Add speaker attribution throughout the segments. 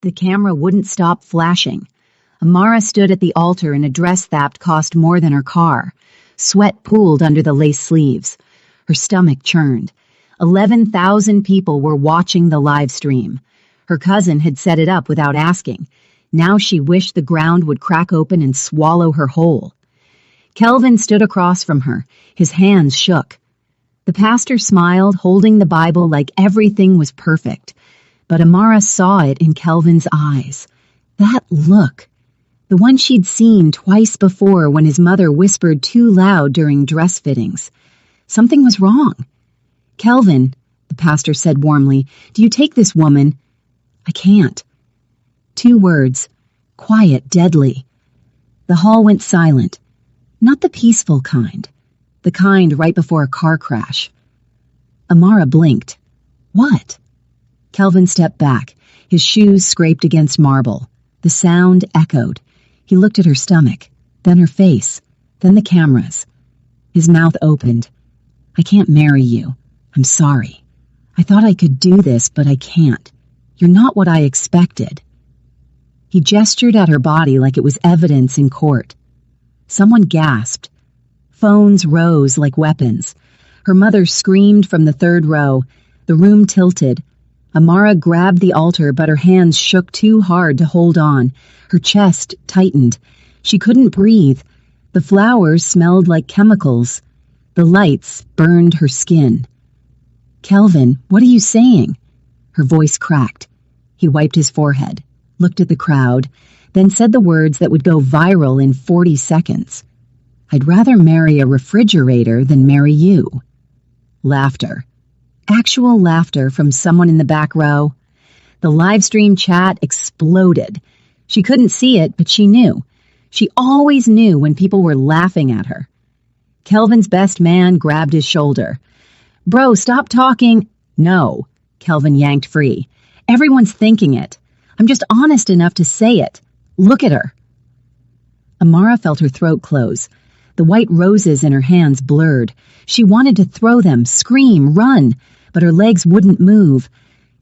Speaker 1: The camera wouldn't stop flashing. Amara stood at the altar in a dress that cost more than her car. Sweat pooled under the lace sleeves. Her stomach churned. 11,000 people were watching the live stream. Her cousin had set it up without asking. Now she wished the ground would crack open and swallow her whole. Kelvin stood across from her. His hands shook. The pastor smiled, holding the Bible like everything was perfect. But Amara saw it in Kelvin's eyes. That look. The one she'd seen twice before when his mother whispered too loud during dress fittings. Something was wrong. "Kelvin," the pastor said warmly, "do you take this woman?" "I can't." 2 words. Quiet, deadly. The hall went silent. Not the peaceful kind. The kind right before a car crash. Amara blinked. What? Kelvin stepped back. His shoes scraped against marble. The sound echoed. He looked at her stomach, then her face, then the cameras. His mouth opened. "I can't marry you. I'm sorry. I thought I could do this, but I can't. You're not what I expected." He gestured at her body like it was evidence in court. Someone gasped. Phones rose like weapons. Her mother screamed from the 3rd row. The room tilted. Amara grabbed the altar, but her hands shook too hard to hold on. Her chest tightened. She couldn't breathe. The flowers smelled like chemicals. The lights burned her skin. "Kelvin, what are you saying?" Her voice cracked. He wiped his forehead, looked at the crowd, then said the words that would go viral in 40 seconds. "I'd rather marry a refrigerator than marry you." Laughter. Actual laughter from someone in the back row. The live stream chat exploded. She couldn't see it, but she knew. She always knew when people were laughing at her. Kelvin's best man grabbed his shoulder. "Bro, stop talking." "No." Kelvin yanked free. "Everyone's thinking it. I'm just honest enough to say it. Look at her." Amara felt her throat close. The white roses in her hands blurred. She wanted to throw them, scream, run, but her legs wouldn't move.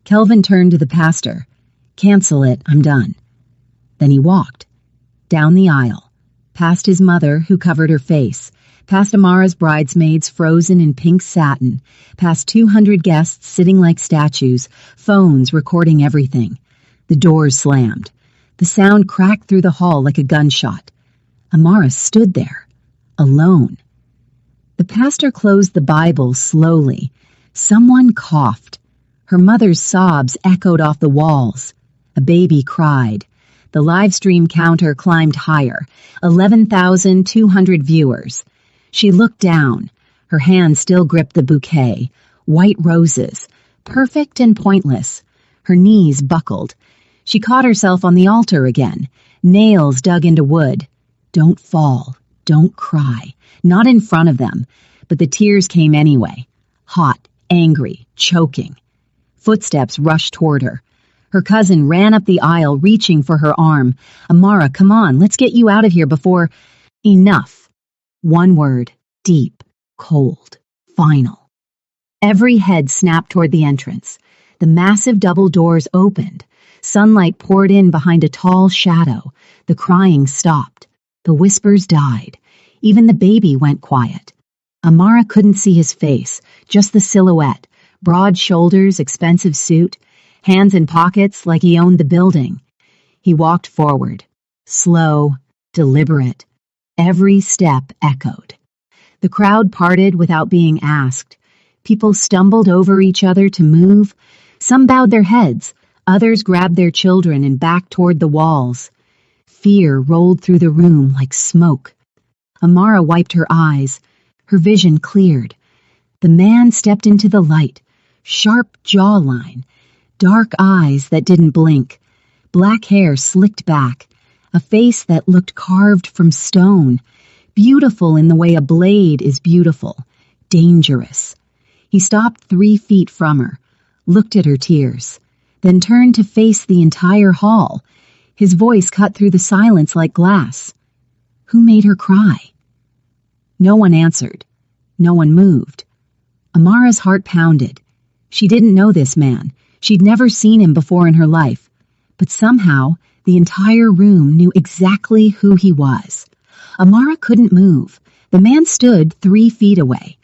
Speaker 1: Kelvin turned to the pastor. "Cancel it, I'm done." Then he walked. Down the aisle. Past his mother, who covered her face. Past Amara's bridesmaids frozen in pink satin. Past 200 guests sitting like statues, phones recording everything. The doors slammed. The sound cracked through the hall like a gunshot. Amara stood there, alone. The pastor closed the Bible slowly. Someone coughed. Her mother's sobs echoed off the walls. A baby cried. The live stream counter climbed higher. 11,200 viewers. She looked down. Her hand still gripped the bouquet. White roses. Perfect and pointless. Her knees buckled. She caught herself on the altar again. Nails dug into wood. Don't fall. Don't cry. Not in front of them. But the tears came anyway. Hot, angry, choking. Footsteps rushed toward her. Her cousin ran up the aisle, reaching for her arm. "Amara, come on, let's get you out of here before—" Enough. One word. Deep. Cold. Final. Every head snapped toward the entrance. The massive double doors opened. Sunlight poured in behind a tall shadow. The crying stopped. The whispers died. Even the baby went quiet. Amara couldn't see his face, just the silhouette. Broad shoulders, expensive suit, hands in pockets like he owned the building. He walked forward. Slow, deliberate. Every step echoed. The crowd parted without being asked. People stumbled over each other to move. Some bowed their heads. Others grabbed their children and backed toward the walls. Fear rolled through the room like smoke. Amara wiped her eyes. Her vision cleared. The man stepped into the light. Sharp jawline. Dark eyes that didn't blink. Black hair slicked back. A face that looked carved from stone. Beautiful in the way a blade is beautiful. Dangerous. He stopped 3 feet from her, looked at her tears, then turned to face the entire hall. His voice cut through the silence like glass. Who made her cry? No one answered. No one moved. Amara's heart pounded. She didn't know this man. She'd never seen him before in her life. but somehow the entire room knew exactly who he was. Amara couldn't move. The man stood 3 feet away.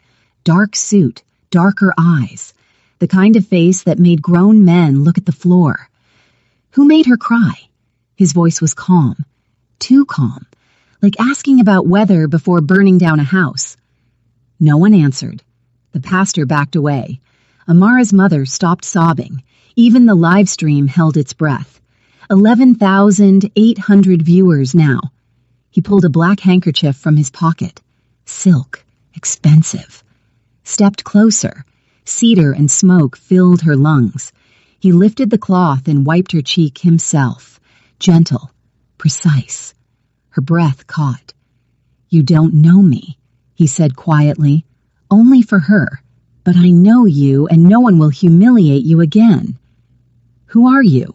Speaker 1: Dark suit, darker eyes, the kind of face that made grown men look at the floor. Who made her cry? His voice was calm, too calm, like asking about weather before burning down a house. No one answered. The pastor backed away. Amara's mother stopped sobbing. Even the live stream held its breath. 11,800 viewers now. He pulled a black handkerchief from his pocket. Silk, expensive. Stepped closer. Cedar and smoke filled her lungs. He lifted the cloth and wiped her cheek himself. Gentle, precise. Her breath caught. "You don't know me," he said quietly. "Only for her. But I know you, and no one will humiliate you again." "Who are you?"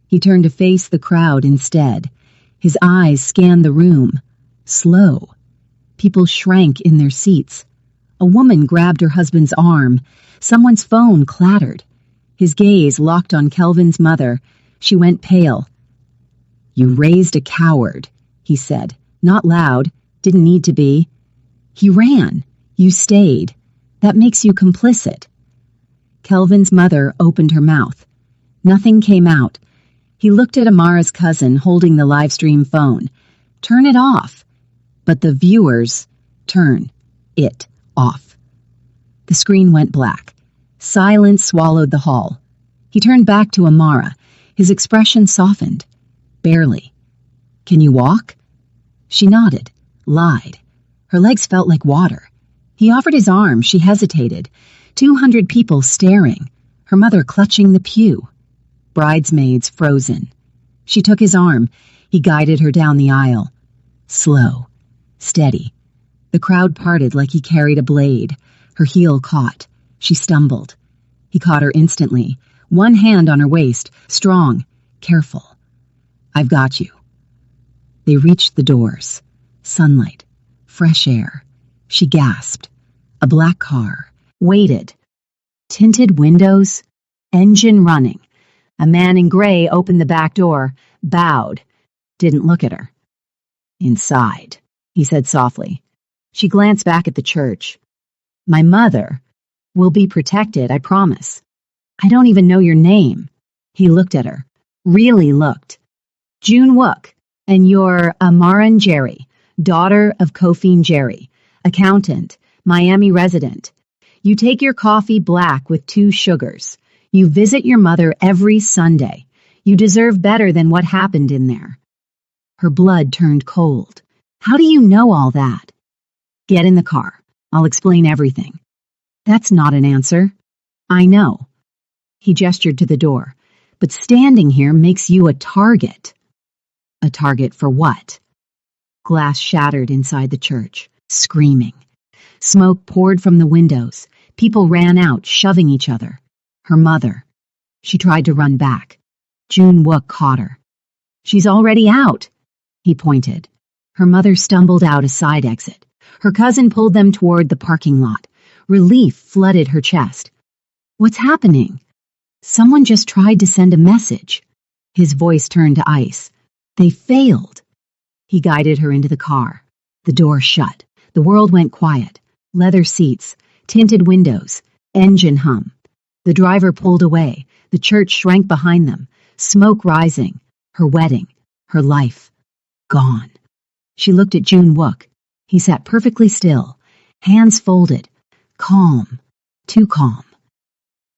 Speaker 1: He turned to face the crowd instead. His eyes scanned the room. Slow. People shrank in their seats. A woman grabbed her husband's arm. Someone's phone clattered. His gaze locked on Kelvin's mother. She went pale. "You raised a coward," he said. Not loud. Didn't need to be. "He ran. You stayed. That makes you complicit." Kelvin's mother opened her mouth. Nothing came out. He looked at Amara's cousin holding the live stream phone. "Turn it off." But the viewers, turn it off. The screen went black. Silence swallowed the hall. He turned back to Amara. His expression softened. Barely. "Can you walk?" She nodded, lied. Her legs felt like water. He offered his arm. She hesitated. 200 people staring. Her mother clutching the pew. Bridesmaids frozen. She took his arm. He guided her down the aisle. Slow. Steady. The crowd parted like he carried a blade. Her heel caught. She stumbled. He caught her instantly. One hand on her waist. Strong. Careful. "I've got you." They reached the doors. Sunlight. Fresh air. She gasped. A black car. Waited. Tinted windows. Engine running. A man in gray opened the back door, bowed, didn't look at her. "Inside," he said softly. She glanced back at the church. "My mother will be protected, I promise. I don't even know your name." He looked at her. Really looked. "June Wook, and you're Amara Jerry, daughter of Kofi Jerry, accountant, Miami resident. You take your coffee black with 2 sugars. You visit your mother every Sunday. You deserve better than what happened in there." Her blood turned cold. "How do you know all that?" "Get in the car. I'll explain everything." "That's not an answer." "I know." He gestured to the door. "But standing here makes you a target." "A target for what?" Glass shattered inside the church, screaming. Smoke poured from the windows. People ran out, shoving each other. Her mother. She tried to run back. June Wook caught her. "She's already out." He pointed. Her mother stumbled out a side exit. Her cousin pulled them toward the parking lot. Relief flooded her chest. "What's happening?" "Someone just tried to send a message." His voice turned to ice. "They failed." He guided her into the car. The door shut. The world went quiet. Leather seats, tinted windows, engine hum. The driver pulled away. The church shrank behind them. Smoke rising. Her wedding. Her life. Gone. She looked at June Wook. He sat perfectly still. Hands folded. Calm. Too calm.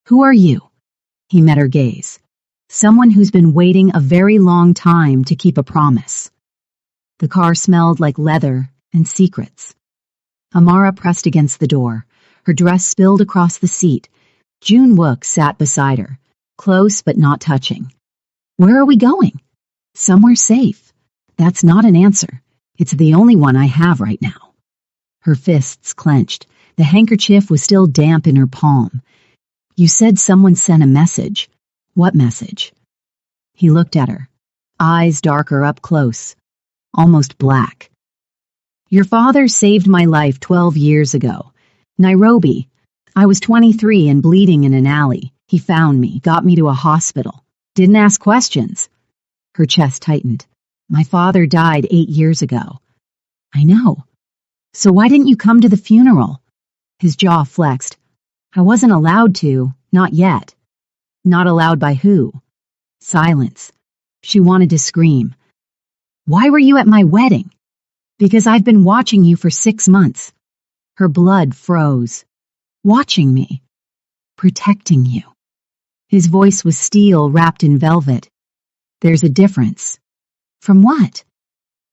Speaker 1: "Who are you?" He met her gaze. "Someone who's been waiting a very long time to keep a promise." The car smelled like leather and secrets. Amara pressed against the door. Her dress spilled across the seat. June Wook sat beside her, close but not touching. "Where are we going?" "Somewhere safe." "That's not an answer. It's the only one I have right now." Her fists clenched. The handkerchief was still damp in her palm. "You said someone sent a message. What message?" He looked at her. Eyes darker up close. Almost black. "Your father saved my life 12 years ago. Nairobi. I was 23 and bleeding in an alley. He found me, got me to a hospital. Didn't ask questions. Her chest tightened. My father died 8 years ago. I know. So why didn't you come to the funeral? His jaw flexed. I wasn't allowed to, not yet. Not allowed by who? Silence. She wanted to scream. Why were you at my wedding? Because I've been watching you for 6 months. Her blood froze. Watching me. Protecting you. His voice was steel wrapped in velvet. There's a difference. From what?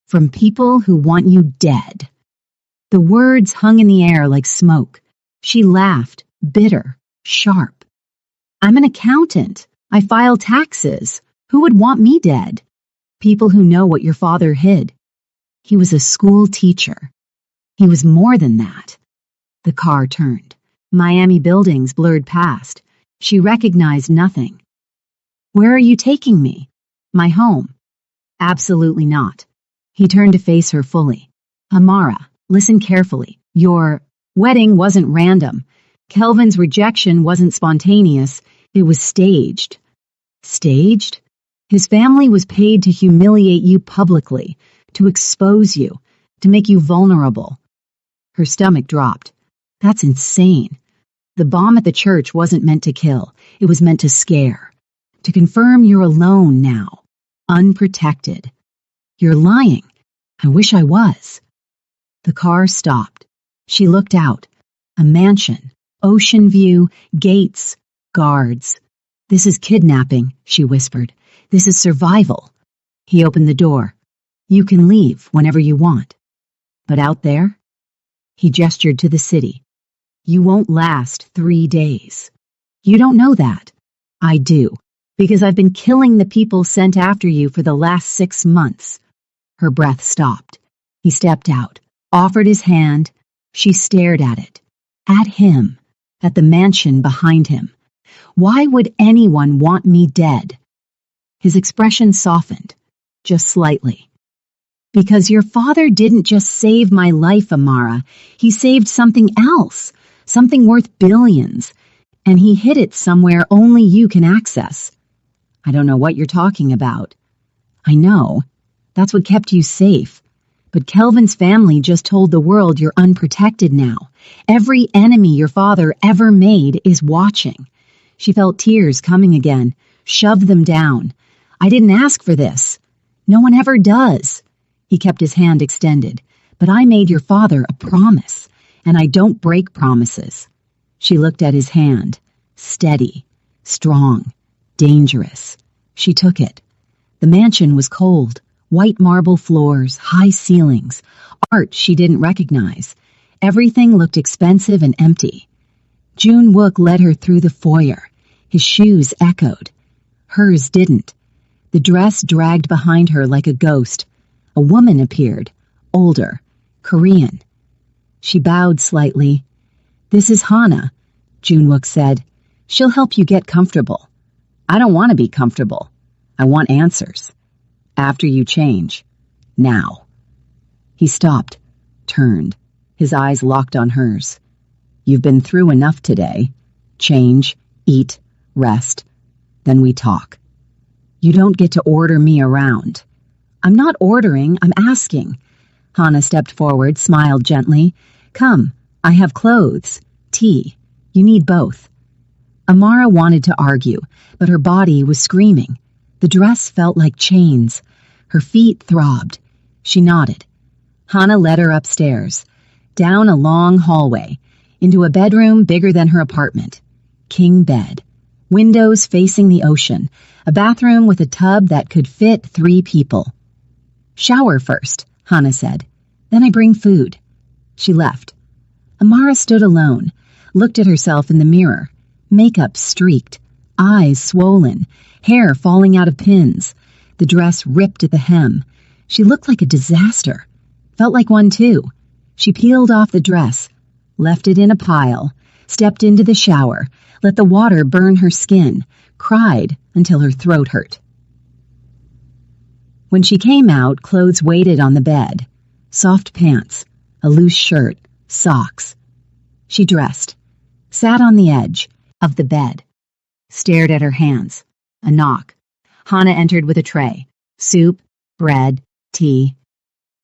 Speaker 1: From people who want you dead. The words hung in the air like smoke. She laughed, bitter, sharp. I'm an accountant. I file taxes. Who would want me dead? People who know what your father hid. He was a school teacher. He was more than that. The car turned. Miami buildings blurred past. She recognized nothing. Where are you taking me? My home. Absolutely not. He turned to face her fully. Amara, listen carefully. Your wedding wasn't random. Kelvin's rejection wasn't spontaneous. It was staged. Staged? His family was paid to humiliate you publicly, to expose you, to make you vulnerable. Her stomach dropped. That's insane. The bomb at the church wasn't meant to kill. It was meant to scare. To confirm you're alone now. Unprotected. You're lying. I wish I was. The car stopped. She looked out. A mansion. Ocean view. Gates. Guards. This is kidnapping, she whispered. This is survival. He opened the door. You can leave whenever you want. But out there? He gestured to the city. You won't last 3 days. You don't know that. I do, because I've been killing the people sent after you for the last 6 months. Her breath stopped. He stepped out, offered his hand. She stared at it. At him. At the mansion behind him. Why would anyone want me dead? His expression softened, just slightly. Because your father didn't just save my life, Amara. He saved something else, something worth billions, and he hid it somewhere only you can access. I don't know what you're talking about. I know. That's what kept you safe. But Kelvin's family just told the world you're unprotected now. Every enemy your father ever made is watching. She felt tears coming again, shoved them down. I didn't ask for this. No one ever does. He kept his hand extended. But I made your father a promise, and I don't break promises. She looked at his hand. Steady, strong, dangerous. She took it. The mansion was cold. White marble floors, high ceilings, art she didn't recognize. Everything looked expensive and empty. June Wook led her through the foyer. His shoes echoed. Hers didn't. The dress dragged behind her like a ghost. A woman appeared, older, Korean. She bowed slightly. This is Hana, June Wook said. She'll help you get comfortable. I don't want to be comfortable. I want answers. After you change. Now. He stopped, turned, his eyes locked on hers. You've been through enough today. Change, eat, rest. Then we talk. You don't get to order me around. I'm not ordering, I'm asking. Hana stepped forward, smiled gently. Come, I have clothes, tea. You need both. Amara wanted to argue, but her body was screaming. The dress felt like chains. Her feet throbbed. She nodded. Hana led her upstairs, down a long hallway, into a bedroom bigger than her apartment. King bed. Windows facing the ocean. A bathroom with a tub that could fit 3 people. Shower first, Hana said. Then I bring food. She left. Amara stood alone, looked at herself in the mirror. Makeup streaked, eyes swollen, hair falling out of pins. The dress ripped at the hem. She looked like a disaster. Felt like one too. She peeled off the dress, left it in a pile, stepped into the shower, let the water burn her skin, cried until her throat hurt. When she came out, clothes waited on the bed. Soft pants, a loose shirt, socks. She dressed, sat on the edge of the bed, stared at her hands. A knock. Hannah entered with a tray. Soup, bread, tea.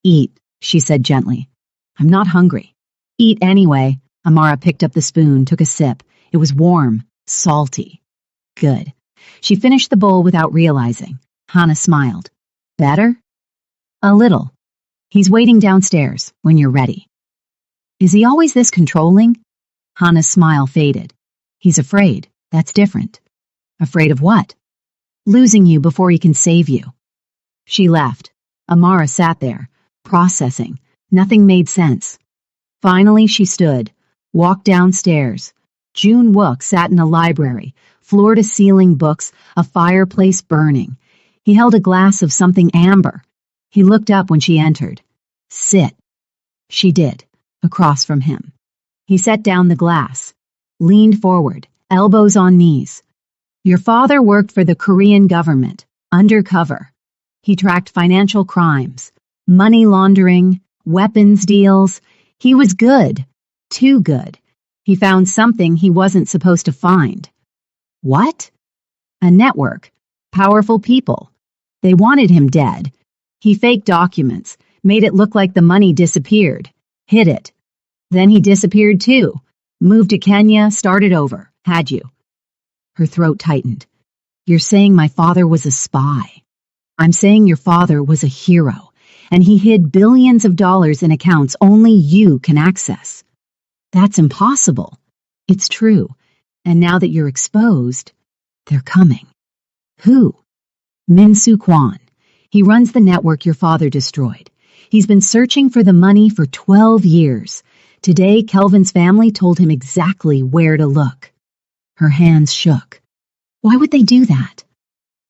Speaker 1: Eat, she said gently. I'm not hungry. Eat anyway. Amara picked up the spoon, took a sip. It was warm, salty. Good. She finished the bowl without realizing. Hannah smiled. Better? A little. He's waiting downstairs when you're ready. Is he always this controlling? Hannah's smile faded. He's afraid. That's different. Afraid of what? Losing you before he can save you. She left. Amara sat there, processing. Nothing made sense. Finally, she stood, walked downstairs. June Wook sat in a library, floor-to-ceiling books, a fireplace burning. He held a glass of something amber. He looked up when she entered. Sit. She did, across from him. He set down the glass, leaned forward, elbows on knees. Your father worked for the Korean government, undercover. He tracked financial crimes, money laundering, weapons deals. He was good, too good. He found something he wasn't supposed to find. What? A network. Powerful people. They wanted him dead. He faked documents, made it look like the money disappeared, hid it. Then he disappeared too. Moved to Kenya, started over. Had you. Her throat tightened. You're saying my father was a spy. I'm saying your father was a hero, and he hid billions of dollars in accounts only you can access. That's impossible. It's true. And now that you're exposed, they're coming. Who? Min-Soo Kwon. He runs the network your father destroyed. He's been searching for the money for 12 years. Today, Kelvin's family told him exactly where to look. Her hands shook. Why would they do that?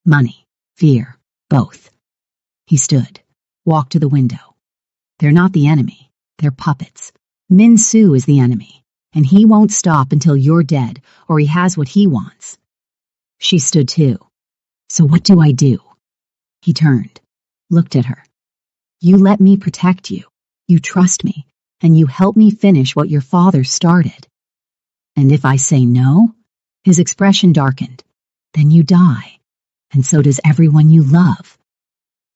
Speaker 1: Money, fear, both. He stood, walked to the window. They're not the enemy. They're puppets. Min-Soo is the enemy, and he won't stop until you're dead or he has what he wants. She stood too. So what do I do? He turned, looked at her. You let me protect you. You trust me, and you help me finish what your father started. And if I say no? His expression darkened. Then you die, and so does everyone you love.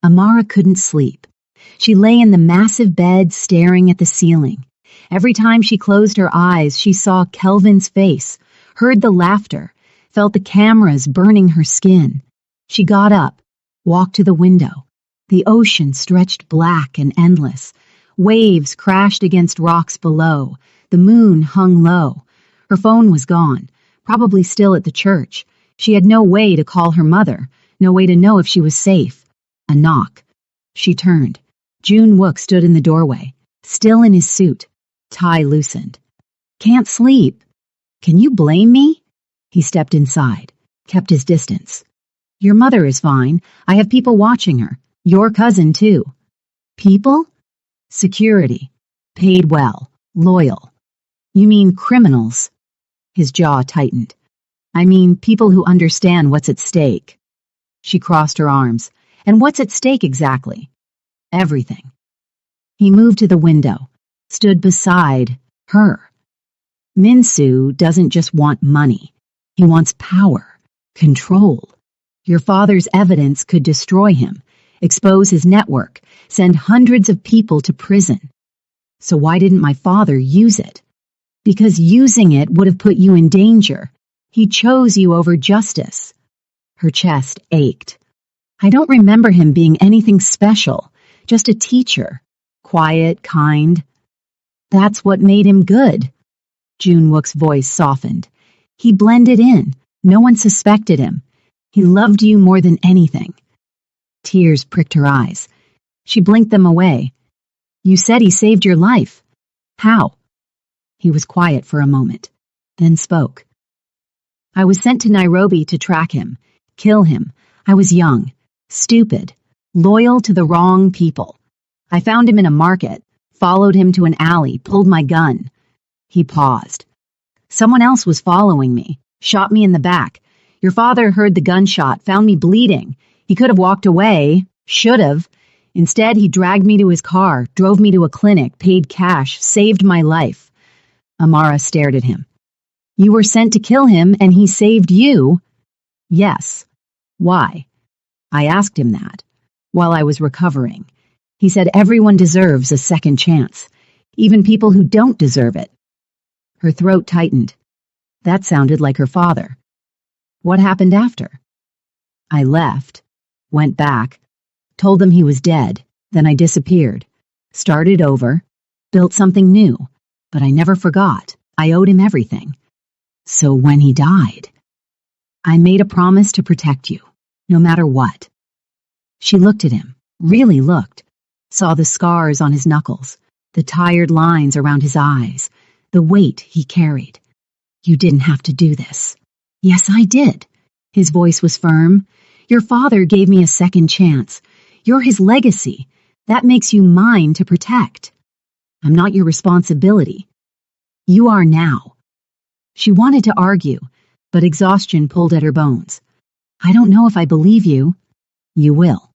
Speaker 1: Amara couldn't sleep. She lay in the massive bed staring at the ceiling. Every time she closed her eyes, she saw Kelvin's face, heard the laughter, felt the cameras burning her skin. She got up, walked to the window. The ocean stretched black and endless. Waves crashed against rocks below. The moon hung low. Her phone was gone, probably still at the church. She had no way to call her mother, no way to know if she was safe. A knock. She turned. June Wook stood in the doorway, still in his suit, tie loosened. Can't sleep. Can you blame me? He stepped inside, kept his distance. Your mother is fine. I have people watching her. Your cousin, too. People? Security. Paid well. Loyal. You mean criminals? His jaw tightened. I mean people who understand what's at stake. She crossed her arms. And what's at stake exactly? Everything. He moved to the window, stood beside her. Min-Soo doesn't just want money. He wants power, control. Your father's evidence could destroy him, expose his network, send hundreds of people to prison. So why didn't my father use it? Because using it would have put you in danger. He chose you over justice. Her chest ached. I don't remember him being anything special, just a teacher. Quiet, kind. That's what made him good. June Wook's voice softened. He blended in. No one suspected him. He loved you more than anything. Tears pricked her eyes. She blinked them away. You said he saved your life. How? He was quiet for a moment, then spoke. I was sent to Nairobi to track him, kill him. I was young, stupid, loyal to the wrong people. I found him in a market, followed him to an alley, pulled my gun. He paused. Someone else was following me, shot me in the back. Your father heard the gunshot, found me bleeding. He could have walked away, should have. Instead, he dragged me to his car, drove me to a clinic, paid cash, saved my life. Amara stared at him. You were sent to kill him, and he saved you? Yes. Why? I asked him that while I was recovering. He said everyone deserves a second chance, even people who don't deserve it. Her throat tightened. That sounded like her father. What happened after? I left, went back, told them he was dead, then I disappeared, started over, built something new, but I never forgot. I owed him everything. So when he died, I made a promise to protect you, no matter what. She looked at him, really looked, saw the scars on his knuckles, the tired lines around his eyes, the weight he carried. You didn't have to do this. Yes, I did. His voice was firm. Your father gave me a second chance. You're his legacy. That makes you mine to protect. I'm not your responsibility. You are now. She wanted to argue, but exhaustion pulled at her bones. I don't know if I believe you. You will.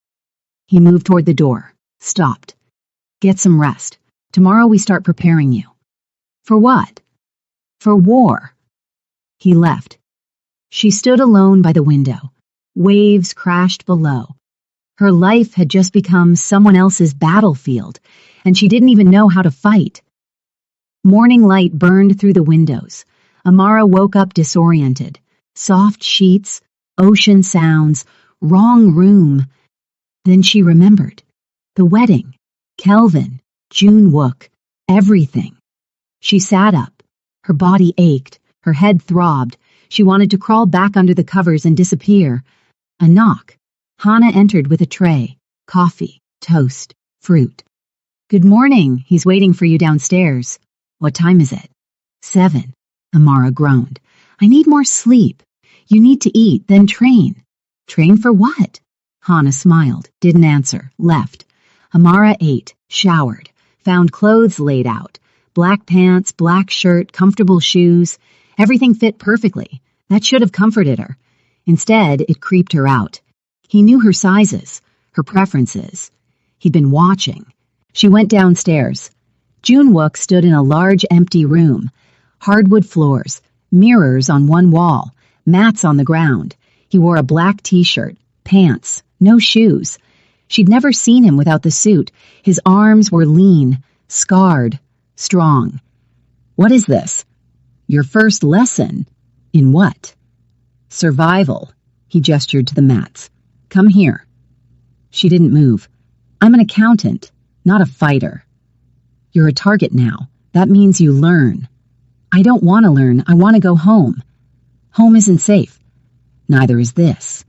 Speaker 1: He moved toward the door, stopped. Get some rest. Tomorrow we start preparing you. For what? For war. He left. She stood alone by the window. Waves crashed below. Her life had just become someone else's battlefield, and she didn't even know how to fight. Morning light burned through the windows. Amara woke up disoriented. Soft sheets, ocean sounds, wrong room. Then she remembered. The wedding, Kelvin, June Wook, everything. She sat up. Her body ached. Her head throbbed. She wanted to crawl back under the covers and disappear. A knock. Hannah entered with a tray. Coffee, toast, fruit. Good morning. He's waiting for you downstairs. What time is it? 7. Amara groaned. I need more sleep. You need to eat, then train. Train for what? Hannah smiled, didn't answer, left. Amara ate, showered, found clothes laid out. Black pants, black shirt, comfortable shoes. Everything fit perfectly. That should have comforted her. Instead, it creeped her out. He knew her sizes, her preferences. He'd been watching. She went downstairs. June Wook stood in a large empty room. Hardwood floors, mirrors on one wall, mats on the ground. He wore a black t-shirt, pants, no shoes. She'd never seen him without the suit. His arms were lean, scarred, strong. What is this? Your first lesson? In what? Survival. He gestured to the mats. Come here. She didn't move. I'm an accountant, not a fighter. You're a target now. That means you learn. I don't want to learn. I want to go home. Home isn't safe. Neither is this.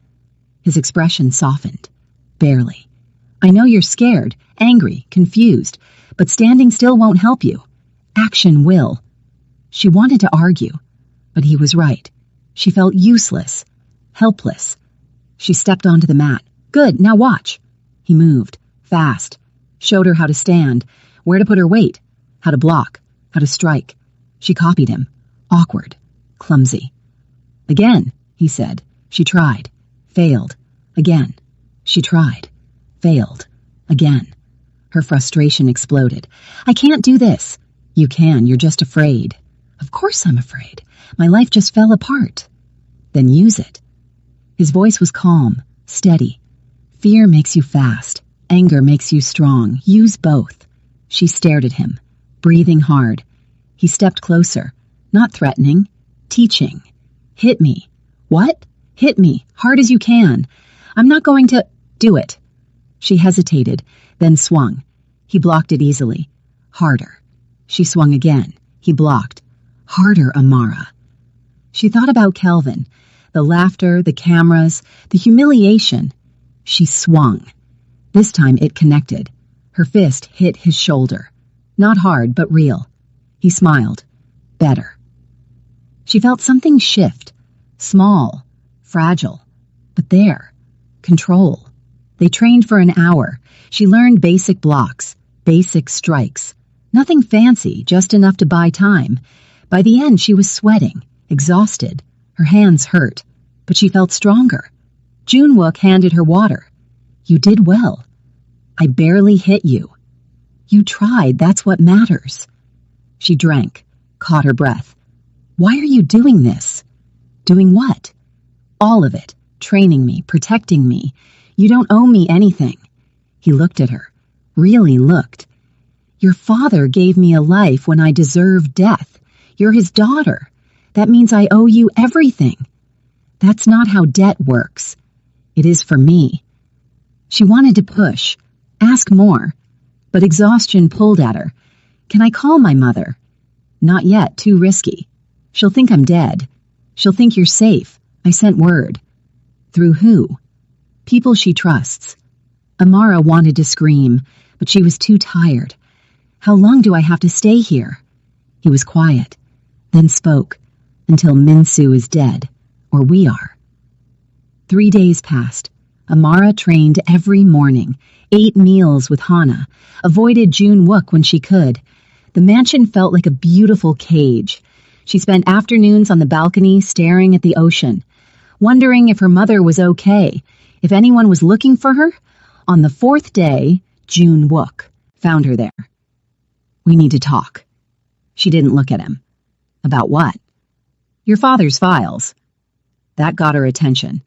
Speaker 1: His expression softened. Barely. I know you're scared, angry, confused, but standing still won't help you. Action will. She wanted to argue, but he was right. She felt useless, helpless. She stepped onto the mat. Good, now watch. He moved, fast, showed her how to stand, where to put her weight, how to block, how to strike. She copied him. Awkward, clumsy. Again, he said. She tried. Failed. Again. She tried. Failed. Again. Her frustration exploded. I can't do this. You can, you're just afraid. Of course I'm afraid. My life just fell apart. Then use it. His voice was calm, steady. Fear makes you fast. Anger makes you strong. Use both. She stared at him, breathing hard. He stepped closer, not threatening, teaching. Hit me. What? Hit me, hard as you can. I'm not going to... Do it. She hesitated, then swung. He blocked it easily. Harder. She swung again. He blocked. Harder, Amara. She thought about Kelvin, the laughter, the cameras, the humiliation. She swung. This time it connected. Her fist hit his shoulder. Not hard, but real. He smiled. Better. She felt something shift. Small, fragile, but there. Control. They trained for an hour. She learned basic blocks, basic strikes. Nothing fancy, just enough to buy time. By the end, she was sweating, exhausted. Her hands hurt, but she felt stronger. June Wook handed her water. You did well. I barely hit you. You tried, that's what matters. She drank, caught her breath. Why are you doing this? Doing what? All of it. Training me, protecting me. You don't owe me anything." He looked at her, really looked. "Your father gave me a life when I deserved death. You're his daughter. That means I owe you everything." "That's not how debt works." "It is for me." She wanted to push, ask more, but exhaustion pulled at her. "Can I call my mother?" "Not yet, too risky. She'll think I'm dead. She'll think you're safe. I sent word." "Through who?" "People she trusts." Amara wanted to scream, but she was too tired. "How long do I have to stay here?" He was quiet, then spoke, "Until Minsu is dead, or we are." 3 days passed. Amara trained every morning, ate meals with Hana, avoided June Wook when she could. The mansion felt like a beautiful cage. She spent afternoons on the balcony staring at the ocean, wondering if her mother was okay, if anyone was looking for her. On the 4th day, June Wook found her there. "We need to talk." She didn't look at him. "About what?" "Your father's files." That got her attention.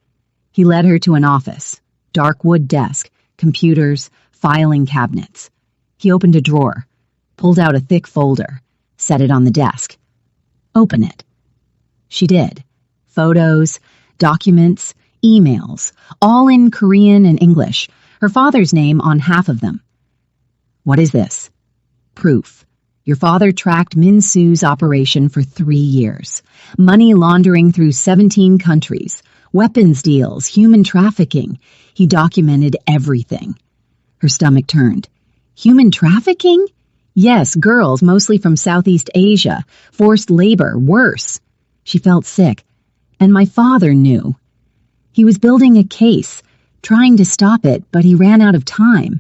Speaker 1: He led her to an office, dark wood desk, computers, filing cabinets. He opened a drawer, pulled out a thick folder, set it on the desk. "Open it." She did. Photos, documents, emails, all in Korean and English, her father's name on half of them. "What is this?" "Proof. Your father tracked Minsu's operation for 3 years. Money laundering through 17 countries. Weapons deals, human trafficking. He documented everything." Her stomach turned. "Human trafficking?" "Yes, girls, mostly from Southeast Asia. Forced labor, worse." She felt sick. "And my father knew. He was building a case, trying to stop it, but he ran out of time."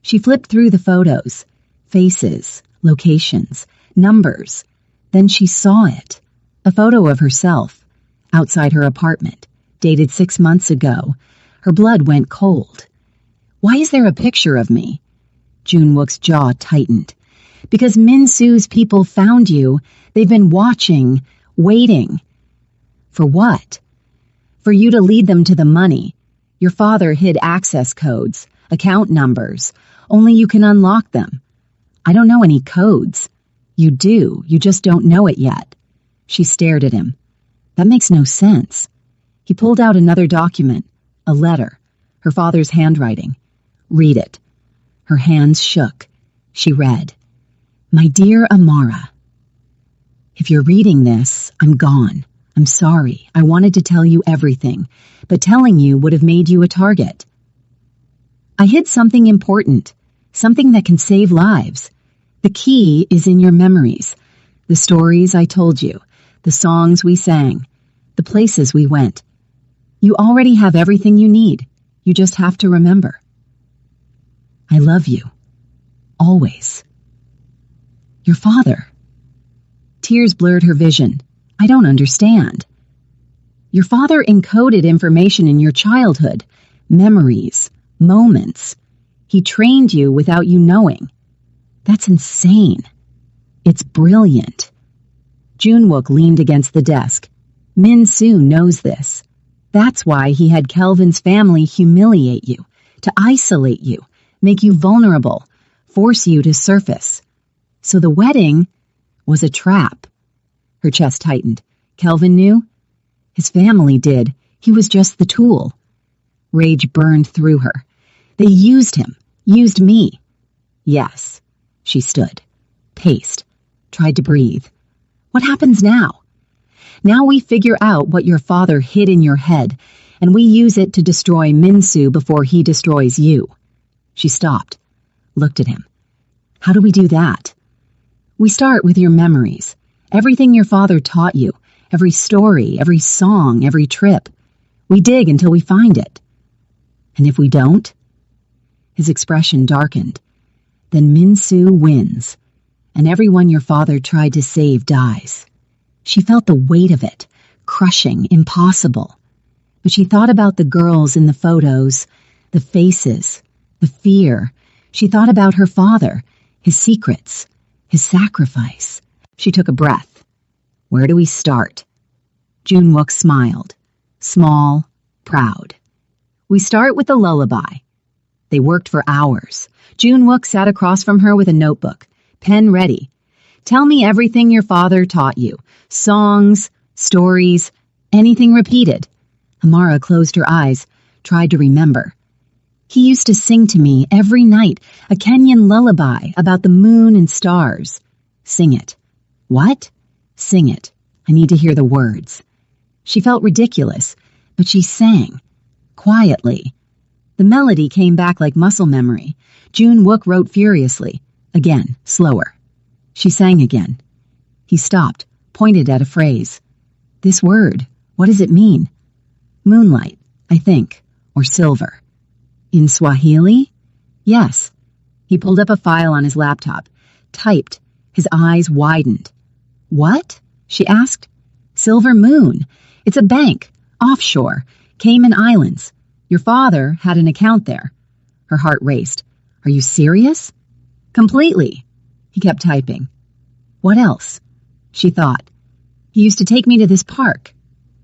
Speaker 1: She flipped through the photos. Faces, locations, numbers. Then she saw it. A photo of herself, outside her apartment, dated 6 months ago. Her blood went cold. "Why is there a picture of me?" June Wook's jaw tightened. "Because Minsu's people found you. They've been watching, waiting." "For what?" "For you to lead them to the money. Your father hid access codes, account numbers. Only you can unlock them." "I don't know any codes." "You do. You just don't know it yet." She stared at him. "That makes no sense." He pulled out another document, a letter, her father's handwriting. "Read it." Her hands shook. She read, "My dear Amara, if you're reading this, I'm gone. I'm sorry. I wanted to tell you everything, but telling you would have made you a target. I hid something important, something that can save lives. The key is in your memories, the stories I told you, the songs we sang, the places we went. You already have everything you need. You just have to remember. I love you. Always. Your father." Tears blurred her vision. "I don't understand." "Your father encoded information in your childhood, memories, moments. He trained you without you knowing. That's insane. It's brilliant." June Wook leaned against the desk. "Minsu knows this. That's why he had Kelvin's family humiliate you, to isolate you, make you vulnerable, force you to surface. So the wedding was a trap." Her chest tightened. "Kelvin knew?" "His family did. He was just the tool." Rage burned through her. "They used him, used me." "Yes." She stood, paced, tried to breathe. "What happens now?" "Now we figure out what your father hid in your head, and we use it to destroy Minsu before he destroys you." She stopped, looked at him. "How do we do that?" "We start with your memories, everything your father taught you, every story, every song, every trip. We dig until we find it." "And if we don't?" His expression darkened. "Then Minsu wins, and everyone your father tried to save dies." She felt the weight of it, crushing, impossible. But she thought about the girls in the photos, the faces, the fear. She thought about her father, his secrets, his sacrifice. She took a breath. "Where do we start?" June Wook smiled, small, proud. We start with the lullaby. They worked for hours. June-wook sat across from her with a notebook, pen ready. Tell me everything your father taught you. Songs, stories, anything repeated. Amara closed her eyes, tried to remember. He used to sing to me every night a Kenyan lullaby about the moon and stars. Sing it. What? Sing it. I need to hear the words. She felt ridiculous, but she sang. Quietly. The melody came back like muscle memory. June-wook wrote furiously. Again, slower. She sang again. He stopped, pointed at a phrase. This word, what does it mean? Moonlight, I think, or silver. In Swahili? Yes. He pulled up a file on his laptop, typed. His eyes widened. What? She asked. Silver Moon. It's a bank, offshore, Cayman Islands. Your father had an account there. Her heart raced. Are you serious? Completely. He kept typing. What else? She thought. He used to take me to this park.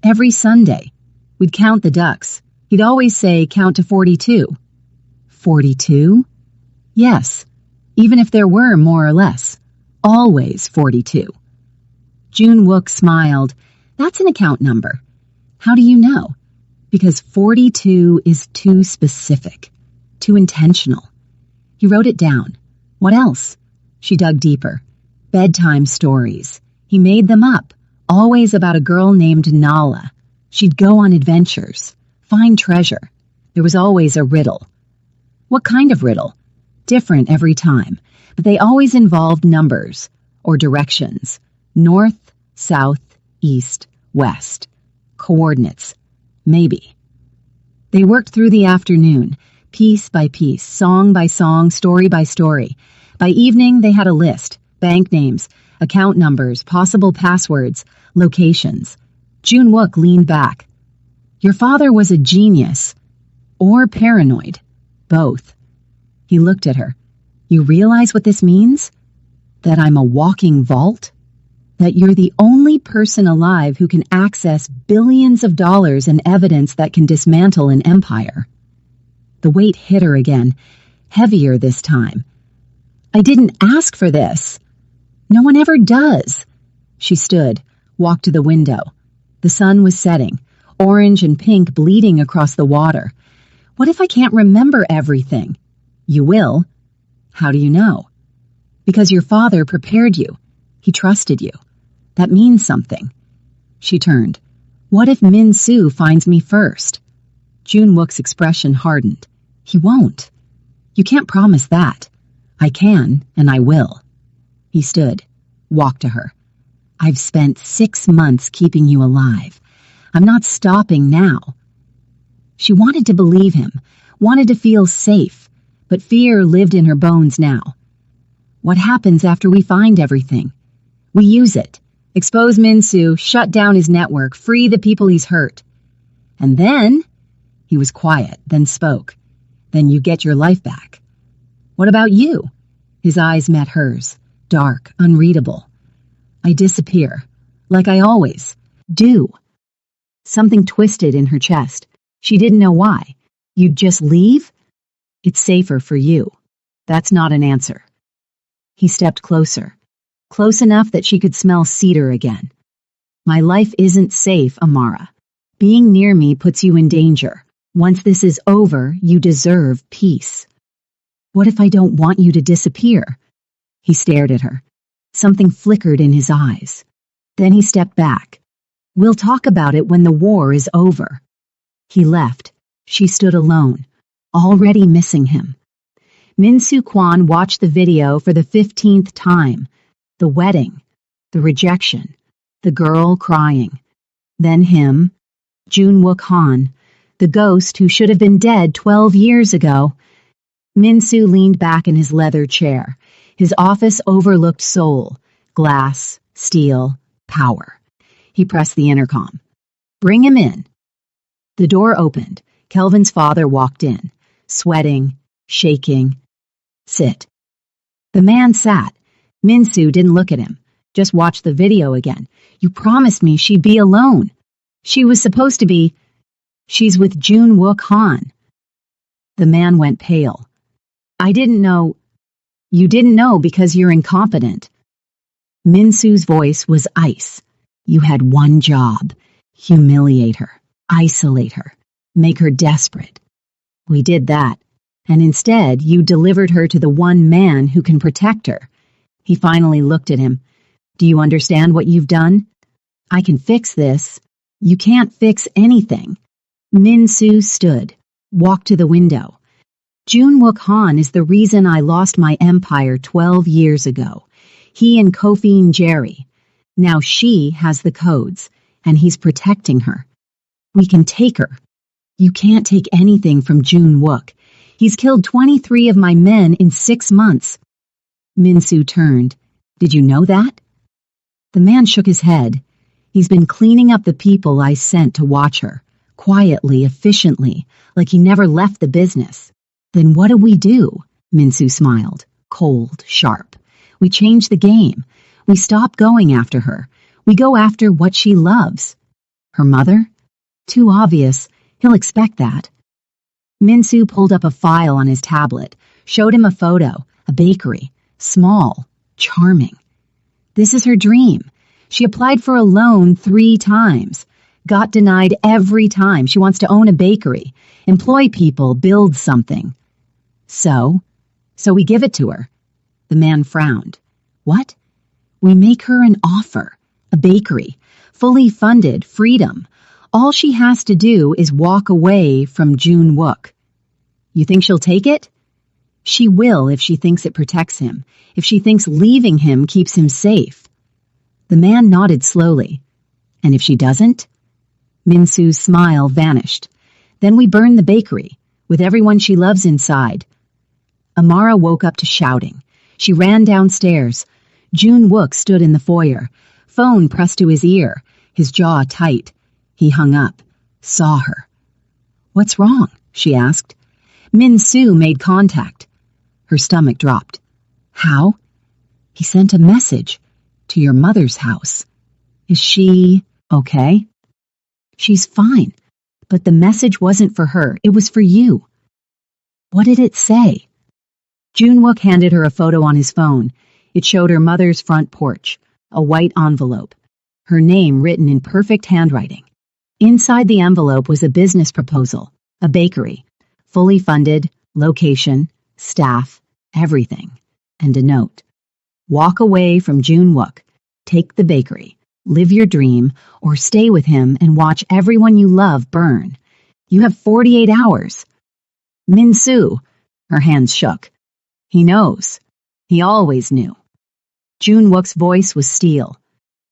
Speaker 1: Every Sunday. We'd count the ducks. He'd always say, count to 42. 42? Yes. Even if there were more or less. Always 42. June-wook smiled. That's an account number. How do you know? Because 42 is too specific, too intentional. He wrote it down. What else? She dug deeper. Bedtime stories. He made them up, always about a girl named Nala. She'd go on adventures, find treasure. There was always a riddle. What kind of riddle? Different every time, but they always involved numbers or directions. North, south, east, west. Coordinates. Maybe. They worked through the afternoon, piece by piece, song by song, story by story. By evening, they had a list, bank names, account numbers, possible passwords, locations. June-wook leaned back. Your father was a genius. Or paranoid. Both. He looked at her. You realize what this means? That I'm a walking vault? That you're the only person alive who can access billions of dollars in evidence that can dismantle an empire. The weight hit her again, heavier this time. I didn't ask for this. No one ever does. She stood, walked to the window. The sun was setting, orange and pink bleeding across the water. What if I can't remember everything? You will. How do you know? Because your father prepared you. He trusted you. That means something. She turned. What if Min-soo finds me first? June-wook's expression hardened. He won't. You can't promise that. I can, and I will. He stood, walked to her. I've spent 6 months keeping you alive. I'm not stopping now. She wanted to believe him, wanted to feel safe, but fear lived in her bones now. What happens after we find everything? We use it. Expose Min-soo, shut down his network, free the people he's hurt. And then, he was quiet, then spoke. Then you get your life back. What about you? His eyes met hers, dark, unreadable. I disappear, like I always do. Something twisted in her chest. She didn't know why. You'd just leave? It's safer for you. That's not an answer. He stepped closer. Close enough that she could smell cedar again. My life isn't safe, Amara. Being near me puts you in danger. Once this is over, you deserve peace. What if I don't want you to disappear? He stared at her. Something flickered in his eyes. Then he stepped back. We'll talk about it when the war is over. He left. She stood alone, already missing him. Min-soo Kwon watched the video for the 15th time. The wedding, the rejection, the girl crying. Then him, June-wook Han, the ghost who should have been dead 12 years ago. Min-soo leaned back in his leather chair. His office overlooked Seoul, glass, steel, power. He pressed the intercom. Bring him in. The door opened. Kelvin's father walked in, sweating, shaking. Sit. The man sat. Min-soo didn't look at him, just watched the video again. You promised me she'd be alone. She was supposed to be. She's with June-wook Han. The man went pale. I didn't know. You didn't know because you're incompetent. Minsu's voice was ice. You had one job: humiliate her, isolate her, make her desperate. We did that, and instead you delivered her to the one man who can protect her. He finally looked at him. Do you understand what you've done? I can fix this. You can't fix anything. Minsu stood, walked to the window. Junwook Han is the reason I lost my empire 12 years ago. He and Kofin Jerry. Now she has the codes, and he's protecting her. We can take her. You can't take anything from Junwook. He's killed 23 of my men in 6 months. Minsu turned. Did you know that? The man shook his head. He's been cleaning up the people I sent to watch her, quietly, efficiently, like he never left the business. Then what do we do? Minsu smiled, cold, sharp. We change the game. We stop going after her. We go after what she loves. Her mother? Too obvious. He'll expect that. Minsu pulled up a file on his tablet, showed him a photo, a bakery, small, charming. This is her dream. She applied for a loan 3 times. Got denied every time. She wants to own a bakery, employ people, build something. So we give it to her. The man frowned. What? We make her an offer. A bakery. Fully funded. Freedom. All she has to do is walk away from Junwook. You think she'll take it? She will if she thinks it protects him, if she thinks leaving him keeps him safe. The man nodded slowly. And if she doesn't? Minsu's smile vanished. Then we burn the bakery, with everyone she loves inside. Amara woke up to shouting. She ran downstairs. Junwook stood in the foyer, phone pressed to his ear, his jaw tight. He hung up, saw her. What's wrong? She asked. Minsu made contact. Her stomach dropped. How? He sent a message to your mother's house. Is she okay? She's fine, but the message wasn't for her. It was for you. What did it say? Junwook handed her a photo on his phone. It showed her mother's front porch, a white envelope, her name written in perfect handwriting. Inside the envelope was a business proposal, a bakery, fully funded, location, staff, everything, and a note. Walk away from Junwook, take the bakery, live your dream, or stay with him and watch everyone you love burn. You have 48 hours. Minsu, her hands shook. He knows. He always knew. Junwook's voice was steel.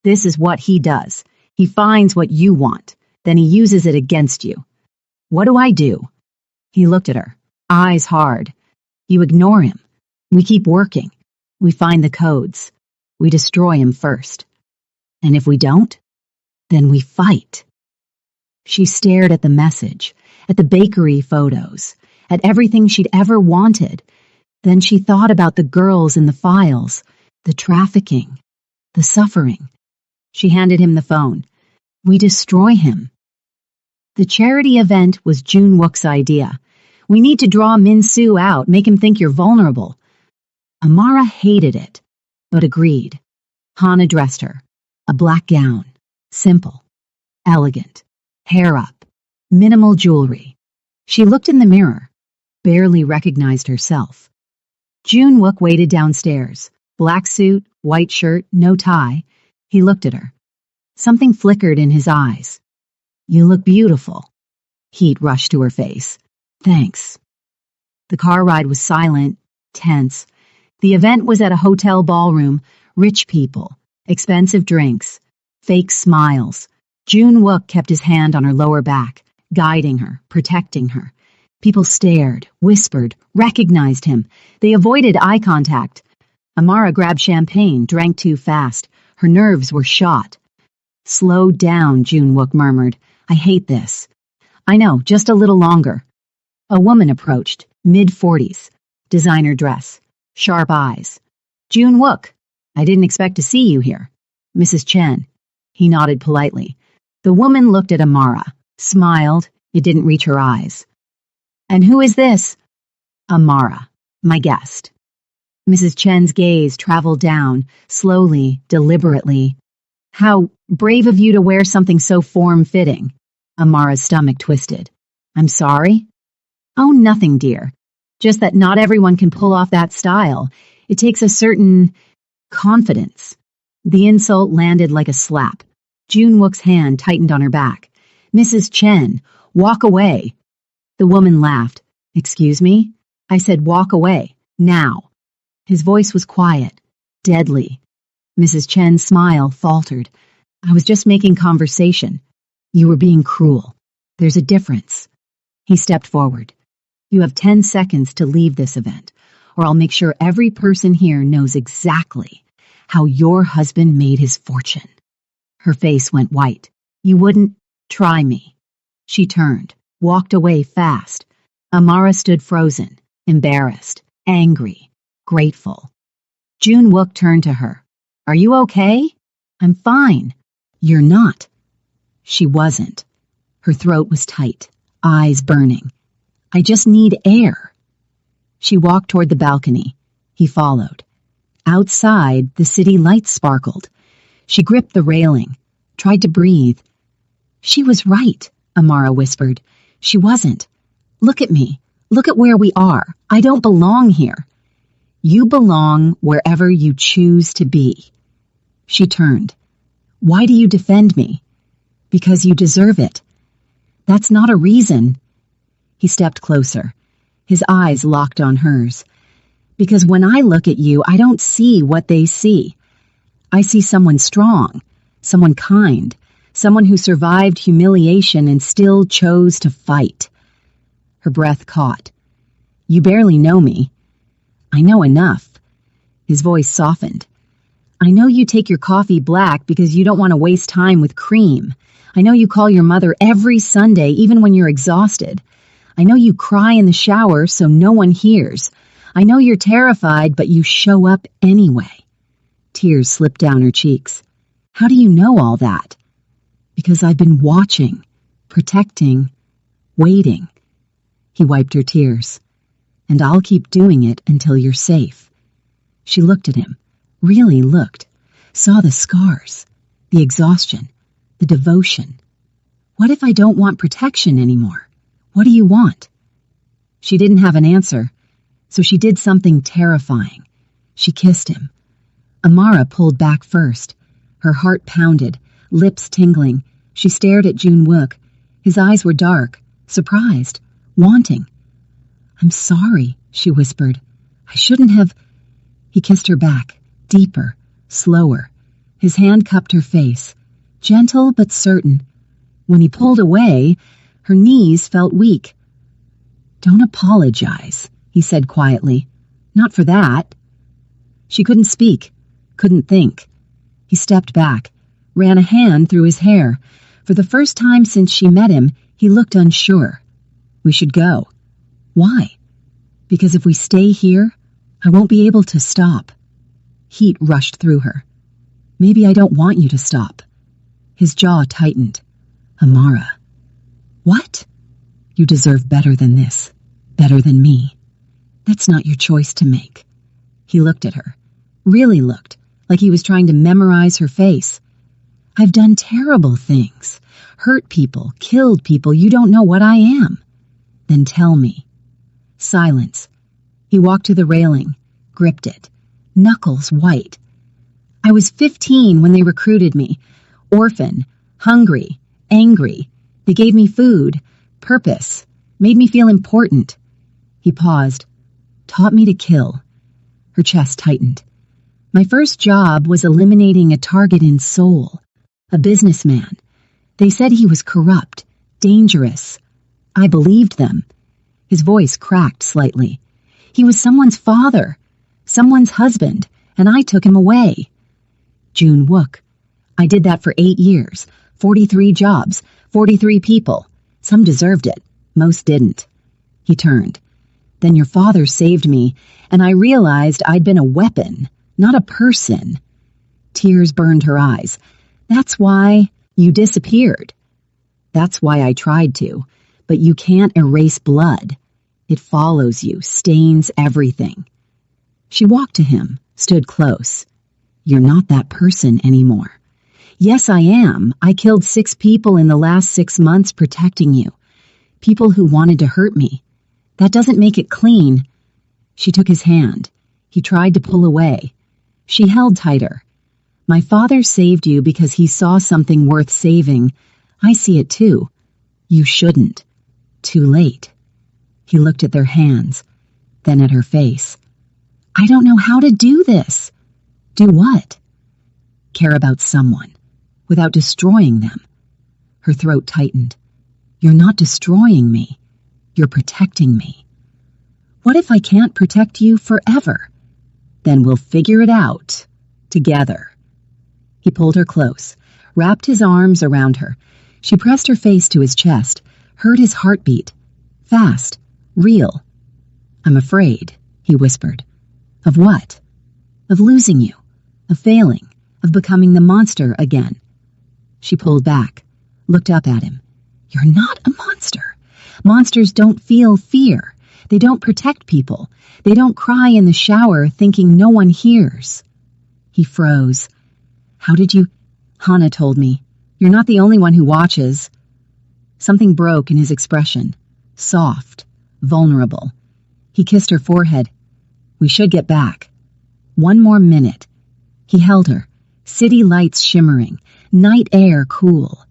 Speaker 1: This is what he does. He finds what you want, then he uses it against you. What do I do? He looked at her, eyes hard. You ignore him. We keep working. We find the codes. We destroy him first. And if we don't, then we fight. She stared at the message, at the bakery photos, at everything she'd ever wanted. Then she thought about the girls in the files, the trafficking, the suffering. She handed him the phone. We destroy him. The charity event was Junwook's idea. We need to draw Minsu out, make him think you're vulnerable. Amara hated it, but agreed. Han addressed her. A black gown. Simple. Elegant. Hair up. Minimal jewelry. She looked in the mirror. Barely recognized herself. Junwook waited downstairs. Black suit, white shirt, no tie. He looked at her. Something flickered in his eyes. You look beautiful. Heat rushed to her face. Thanks. The car ride was silent, tense. The event was at a hotel ballroom. Rich people, expensive drinks, fake smiles. Junwook kept his hand on her lower back, guiding her, protecting her. People stared, whispered, recognized him. They avoided eye contact. Amara grabbed champagne, drank too fast. Her nerves were shot. Slow down, Junwook murmured. I hate this. I know, just a little longer. A woman approached, mid-40s, designer dress, sharp eyes. Junwook, I didn't expect to see you here. Mrs. Chen. He nodded politely. The woman looked at Amara, smiled. It didn't reach her eyes. And who is this? Amara, my guest. Mrs. Chen's gaze traveled down, slowly, deliberately. How brave of you to wear something so form-fitting. Amara's stomach twisted. I'm sorry? Oh, nothing, dear. Just that not everyone can pull off that style. It takes a certain confidence. The insult landed like a slap. Junwook's hand tightened on her back. Mrs. Chen, walk away. The woman laughed. Excuse me? I said walk away, now. His voice was quiet, deadly. Mrs. Chen's smile faltered. I was just making conversation. You were being cruel. There's a difference. He stepped forward. You have 10 seconds to leave this event, or I'll make sure every person here knows exactly how your husband made his fortune. Her face went white. You wouldn't try me. She turned, walked away fast. Amara stood frozen, embarrassed, angry, grateful. Junwook turned to her. Are you okay? I'm fine. You're not. She wasn't. Her throat was tight, eyes burning. I just need air. She walked toward the balcony. He followed. Outside, the city lights sparkled. She gripped the railing, tried to breathe. She was right, Amara whispered. She wasn't. Look at me. Look at where we are. I don't belong here. You belong wherever you choose to be. She turned. Why do you defend me? Because you deserve it. That's not a reason. He stepped closer. His eyes locked on hers. Because when I look at you, I don't see what they see. I see someone strong, someone kind, someone who survived humiliation and still chose to fight. Her breath caught. You barely know me. I know enough. His voice softened. I know you take your coffee black because you don't want to waste time with cream. I know you call your mother every Sunday, even when you're exhausted. I know you cry in the shower so no one hears. I know you're terrified, but you show up anyway. Tears slipped down her cheeks. How do you know all that? Because I've been watching, protecting, waiting. He wiped her tears. And I'll keep doing it until you're safe. She looked at him, really looked, saw the scars, the exhaustion, the devotion. What if I don't want protection anymore? What do you want? She didn't have an answer, so she did something terrifying. She kissed him. Amara pulled back first. Her heart pounded, lips tingling. She stared at Junwook. His eyes were dark, surprised, wanting. I'm sorry, she whispered. I shouldn't have. He kissed her back, deeper, slower. His hand cupped her face, gentle but certain. When he pulled away, her knees felt weak. Don't apologize, he said quietly. Not for that. She couldn't speak, couldn't think. He stepped back, ran a hand through his hair. For the first time since she met him, he looked unsure. We should go. Why? Because if we stay here, I won't be able to stop. Heat rushed through her. Maybe I don't want you to stop. His jaw tightened. Amara. What? You deserve better than this. Better than me. That's not your choice to make. He looked at her. Really looked, like he was trying to memorize her face. I've done terrible things. Hurt people, killed people. You don't know what I am. Then tell me. Silence. He walked to the railing, gripped it, knuckles white. I was 15 when they recruited me. Orphan, hungry, angry. They gave me food, purpose, made me feel important. He paused, taught me to kill. Her chest tightened. My first job was eliminating a target in Seoul, a businessman. They said he was corrupt, dangerous. I believed them. His voice cracked slightly. He was someone's father, someone's husband, and I took him away. Junwook. I did that for 8 years, 43 jobs, 43 people. Some deserved it, most didn't. He turned. Then your father saved me, and I realized I'd been a weapon, not a person. Tears burned her eyes. That's why you disappeared. That's why I tried to, but you can't erase blood. It follows you, stains everything. She walked to him, stood close. You're not that person anymore. Yes, I am. I killed 6 people in the last 6 months protecting you. People who wanted to hurt me. That doesn't make it clean. She took his hand. He tried to pull away. She held tighter. My father saved you because he saw something worth saving. I see it too. You shouldn't. Too late. He looked at their hands, then at her face. I don't know how to do this. Do what? Care about someone, without destroying them. Her throat tightened. You're not destroying me. You're protecting me. What if I can't protect you forever? Then we'll figure it out. Together. He pulled her close, wrapped his arms around her. She pressed her face to his chest, heard his heartbeat. Fast. Real. I'm afraid, he whispered. Of what? Of losing you. Of failing. Of becoming the monster again. She pulled back, looked up at him. You're not a monster. Monsters don't feel fear. They don't protect people. They don't cry in the shower thinking no one hears. He froze. How did you? Hannah told me. You're not the only one who watches. Something broke in his expression. Soft. Vulnerable. He kissed her forehead. We should get back. 1 more minute. He held her. City lights shimmering. Night air cool.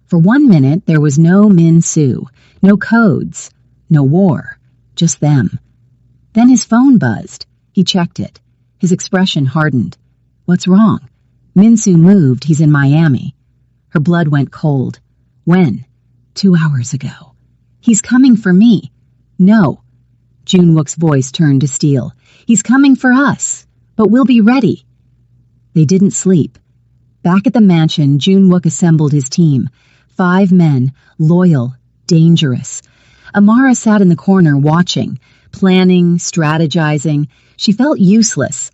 Speaker 1: For 1 minute there was no Min Soo. No codes. No war. Just them. Then his phone buzzed. He checked it. His expression hardened. What's wrong? Min Soo moved. He's in Miami. Her blood went cold. When? 2 hours ago. He's coming for me. No. Junwook's voice turned to steel. He's coming for us. But we'll be ready. They didn't sleep. Back at the mansion, Junwook assembled his team. 5 men, loyal, dangerous. Amara sat in the corner watching, planning, strategizing. She felt useless.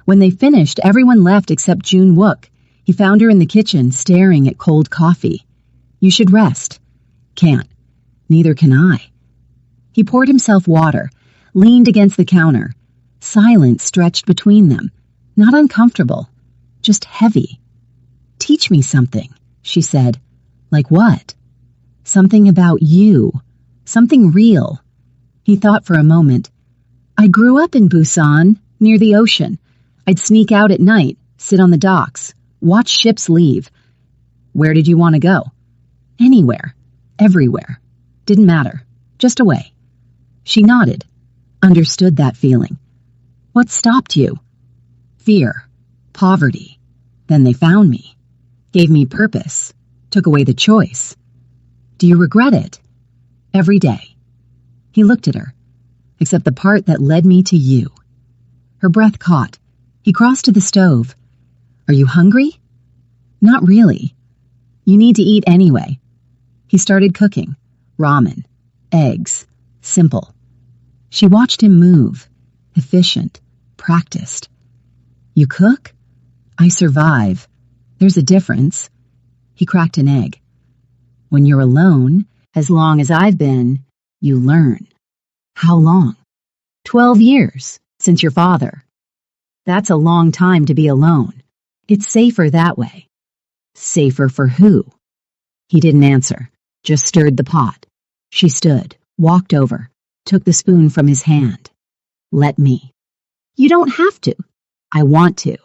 Speaker 1: When they finished, everyone left except Junwook. He found her in the kitchen, staring at cold coffee. You should rest. Can't. Neither can I. He poured himself water, leaned against the counter. Silence stretched between them. Not uncomfortable, just heavy. Teach me something, she said. Like what? Something about you. Something real. He thought for a moment. I grew up in Busan, near the ocean. I'd sneak out at night, sit on the docks, watch ships leave. Where did you want to go? Anywhere. Everywhere. Didn't matter. Just away. She nodded. Understood that feeling. What stopped you? Fear. Poverty. Then they found me. Gave me purpose. Took away the choice. Do you regret it? Every day. He looked at her. Except the part that led me to you. Her breath caught. He crossed to the stove. Are you hungry? Not really. You need to eat anyway. He started cooking. Ramen. Eggs. Simple. She watched him move. Efficient. Practiced. You cook? I survive. There's a difference. He cracked an egg. When you're alone, as long as I've been, you learn. How long? 12 years, since your father. That's a long time to be alone. It's safer that way. Safer for who? He didn't answer, just stirred the pot. She stood, walked over, took the spoon from his hand. Let me. You don't have to. I want to.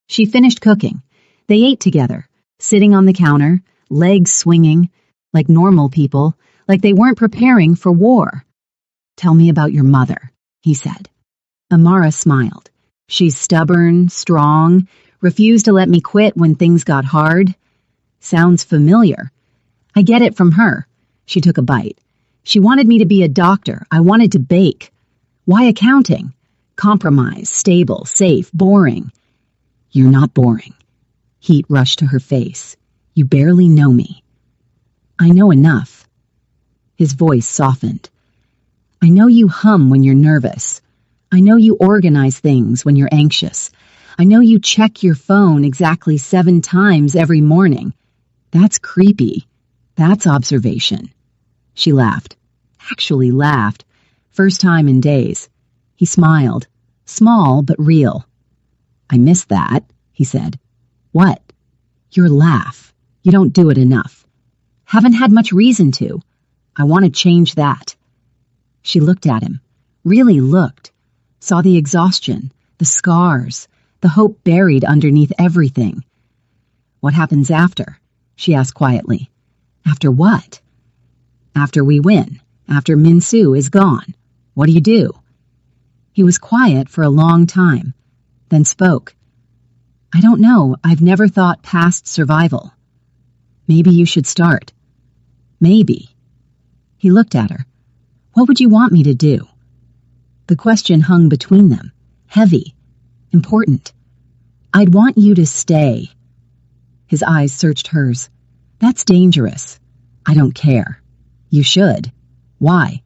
Speaker 1: She finished cooking. They ate together, sitting on the counter, legs swinging, like normal people, like they weren't preparing for war. Tell me about your mother, he said. Amara smiled. She's stubborn, strong, refused to let me quit when things got hard. Sounds familiar. I get it from her. She took a bite. She wanted me to be a doctor. I wanted to bake. Why accounting? Compromise, stable, safe, boring. You're not boring. Heat rushed to her face. You barely know me. I know enough. His voice softened. I know you hum when you're nervous. I know you organize things when you're anxious. I know you check your phone exactly 7 times every morning. That's creepy. That's observation. She laughed. Actually laughed. First time in days. He smiled. Small but real. I missed that, he said. What? Your laugh. You don't do it enough. Haven't had much reason to. I want to change that. She looked at him. Really looked. Saw the exhaustion, the scars, the hope buried underneath everything. What happens after? She asked quietly. After what? After we win. After Min-Soo is gone. What do you do? He was quiet for a long time, then spoke. I don't know. I've never thought past survival. Maybe you should start. Maybe. He looked at her. What would you want me to do? The question hung between them, heavy, important. I'd want you to stay. His eyes searched hers. That's dangerous. I don't care. You should. Why?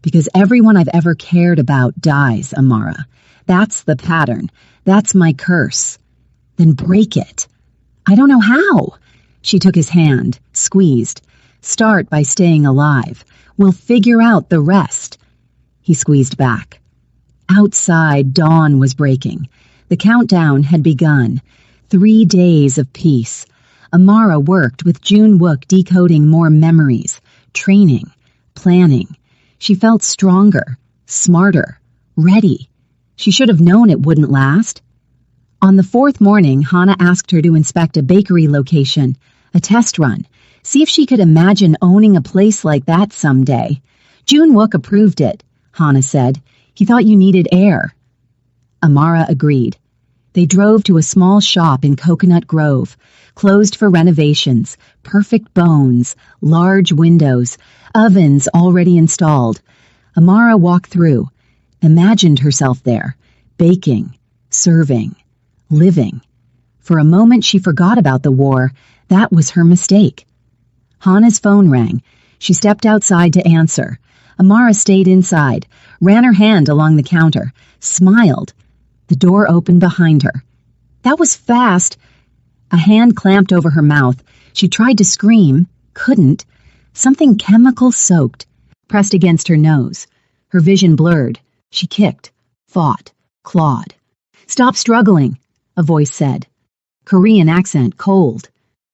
Speaker 1: Because everyone I've ever cared about dies, Amara. That's the pattern. That's my curse. Then break it. I don't know how. She took his hand, squeezed. Start by staying alive. We'll figure out the rest. He squeezed back. Outside, dawn was breaking. The countdown had begun. 3 days of peace. Amara worked with Jun-wook decoding more memories, training, planning. She felt stronger, smarter, ready. She should have known it wouldn't last. On the 4th morning, Hana asked her to inspect a bakery location, a test run, see if she could imagine owning a place like that someday. Jun-wook approved it, Hana said. He thought you needed air. Amara agreed. They drove to a small shop in Coconut Grove, closed for renovations, perfect bones, large windows, ovens already installed. Amara walked through, imagined herself there, baking, serving, living. For a moment she forgot about the war. That was her mistake. Hana's phone rang. She stepped outside to answer. Amara stayed inside, ran her hand along the counter, smiled. The door opened behind her. That was fast. A hand clamped over her mouth. She tried to scream, couldn't. Something chemical-soaked pressed against her nose. Her vision blurred. She kicked, fought, clawed. Stop struggling, a voice said. Korean accent, cold.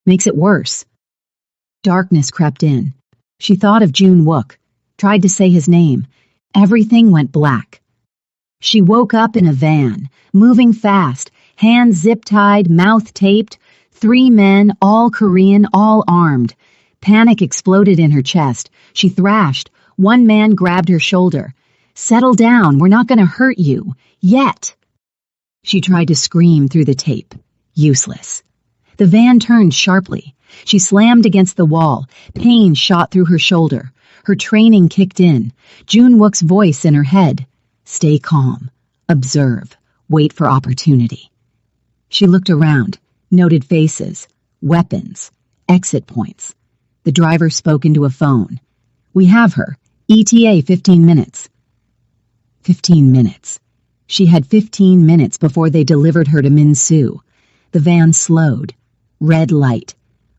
Speaker 1: Makes it worse. Darkness crept in. She thought of Jun-wook, tried to say his name. Everything went black. She woke up in a van, moving fast, hands zip-tied, mouth taped. 3 men, all Korean, all armed. Panic exploded in her chest. She thrashed. One man grabbed her shoulder. Settle down, we're not going to hurt you. Yet. She tried to scream through the tape. Useless. The van turned sharply. She slammed against the wall. Pain shot through her shoulder. Her training kicked in. Jun-wook's voice in her head. Stay calm. Observe. Wait for opportunity. She looked around, noted faces, weapons, exit points. The driver spoke into a phone. We have her. ETA 15 minutes. 15 minutes. She had 15 minutes before they delivered her to Min-Soo. The van slowed. Red light.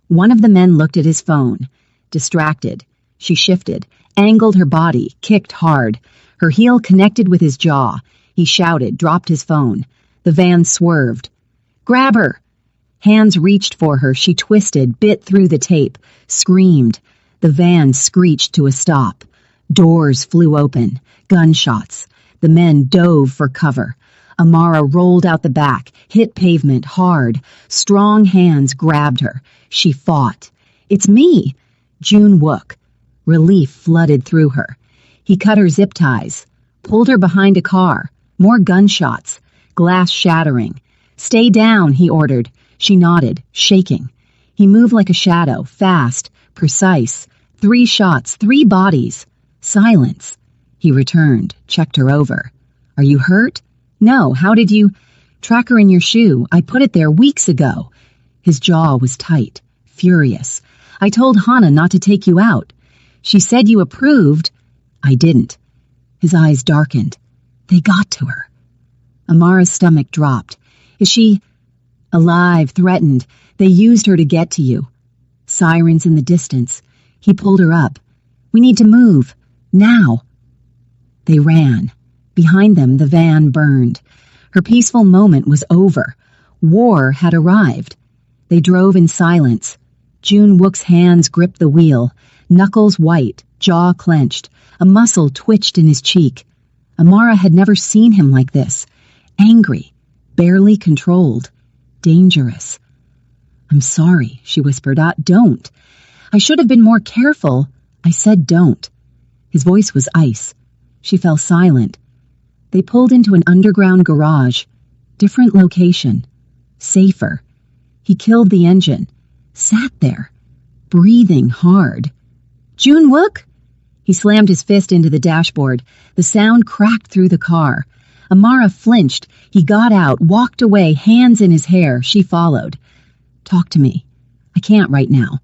Speaker 1: One of the men looked at his phone. Distracted. She shifted, angled her body, kicked hard. Her heel connected with his jaw. He shouted, dropped his phone. The van swerved. Grab her! Hands reached for her. She twisted, bit through the tape, screamed. The van screeched to a stop. Doors flew open. Gunshots. The men dove for cover. Amara rolled out the back, hit pavement hard. Strong hands grabbed her. She fought. It's me! Jun-wook. Relief flooded through her. He cut her zip ties, pulled her behind a car. More gunshots. Glass shattering. Stay down, he ordered. She nodded, shaking. He moved like a shadow, fast, precise. 3 shots, 3 bodies. Silence. He returned, checked her over. Are you hurt? No, how did you... Tracker in your shoe. I put it there weeks ago. His jaw was tight, furious. I told Hana not to take you out. She said you approved. I didn't. His eyes darkened. They got to her. Amara's stomach dropped. Is she... alive, threatened? They used her to get to you. Sirens in the distance. He pulled her up. We need to move. Now. They ran. Behind them, the van burned. Her peaceful moment was over. War had arrived. They drove in silence. June Wook's hands gripped the wheel, knuckles white, jaw clenched. A muscle twitched in his cheek. Amara had never seen him like this. Angry, barely controlled, dangerous. "I'm sorry," she whispered. Don't. I should have been more careful. I said don't." His voice was ice. She fell silent. They pulled into an underground garage. Different location. Safer. He killed the engine. Sat there, breathing hard. "June Wook?" He slammed his fist into the dashboard. The sound cracked through the car. Amara flinched. He got out, walked away, hands in his hair. She followed. "Talk to me. I can't right now."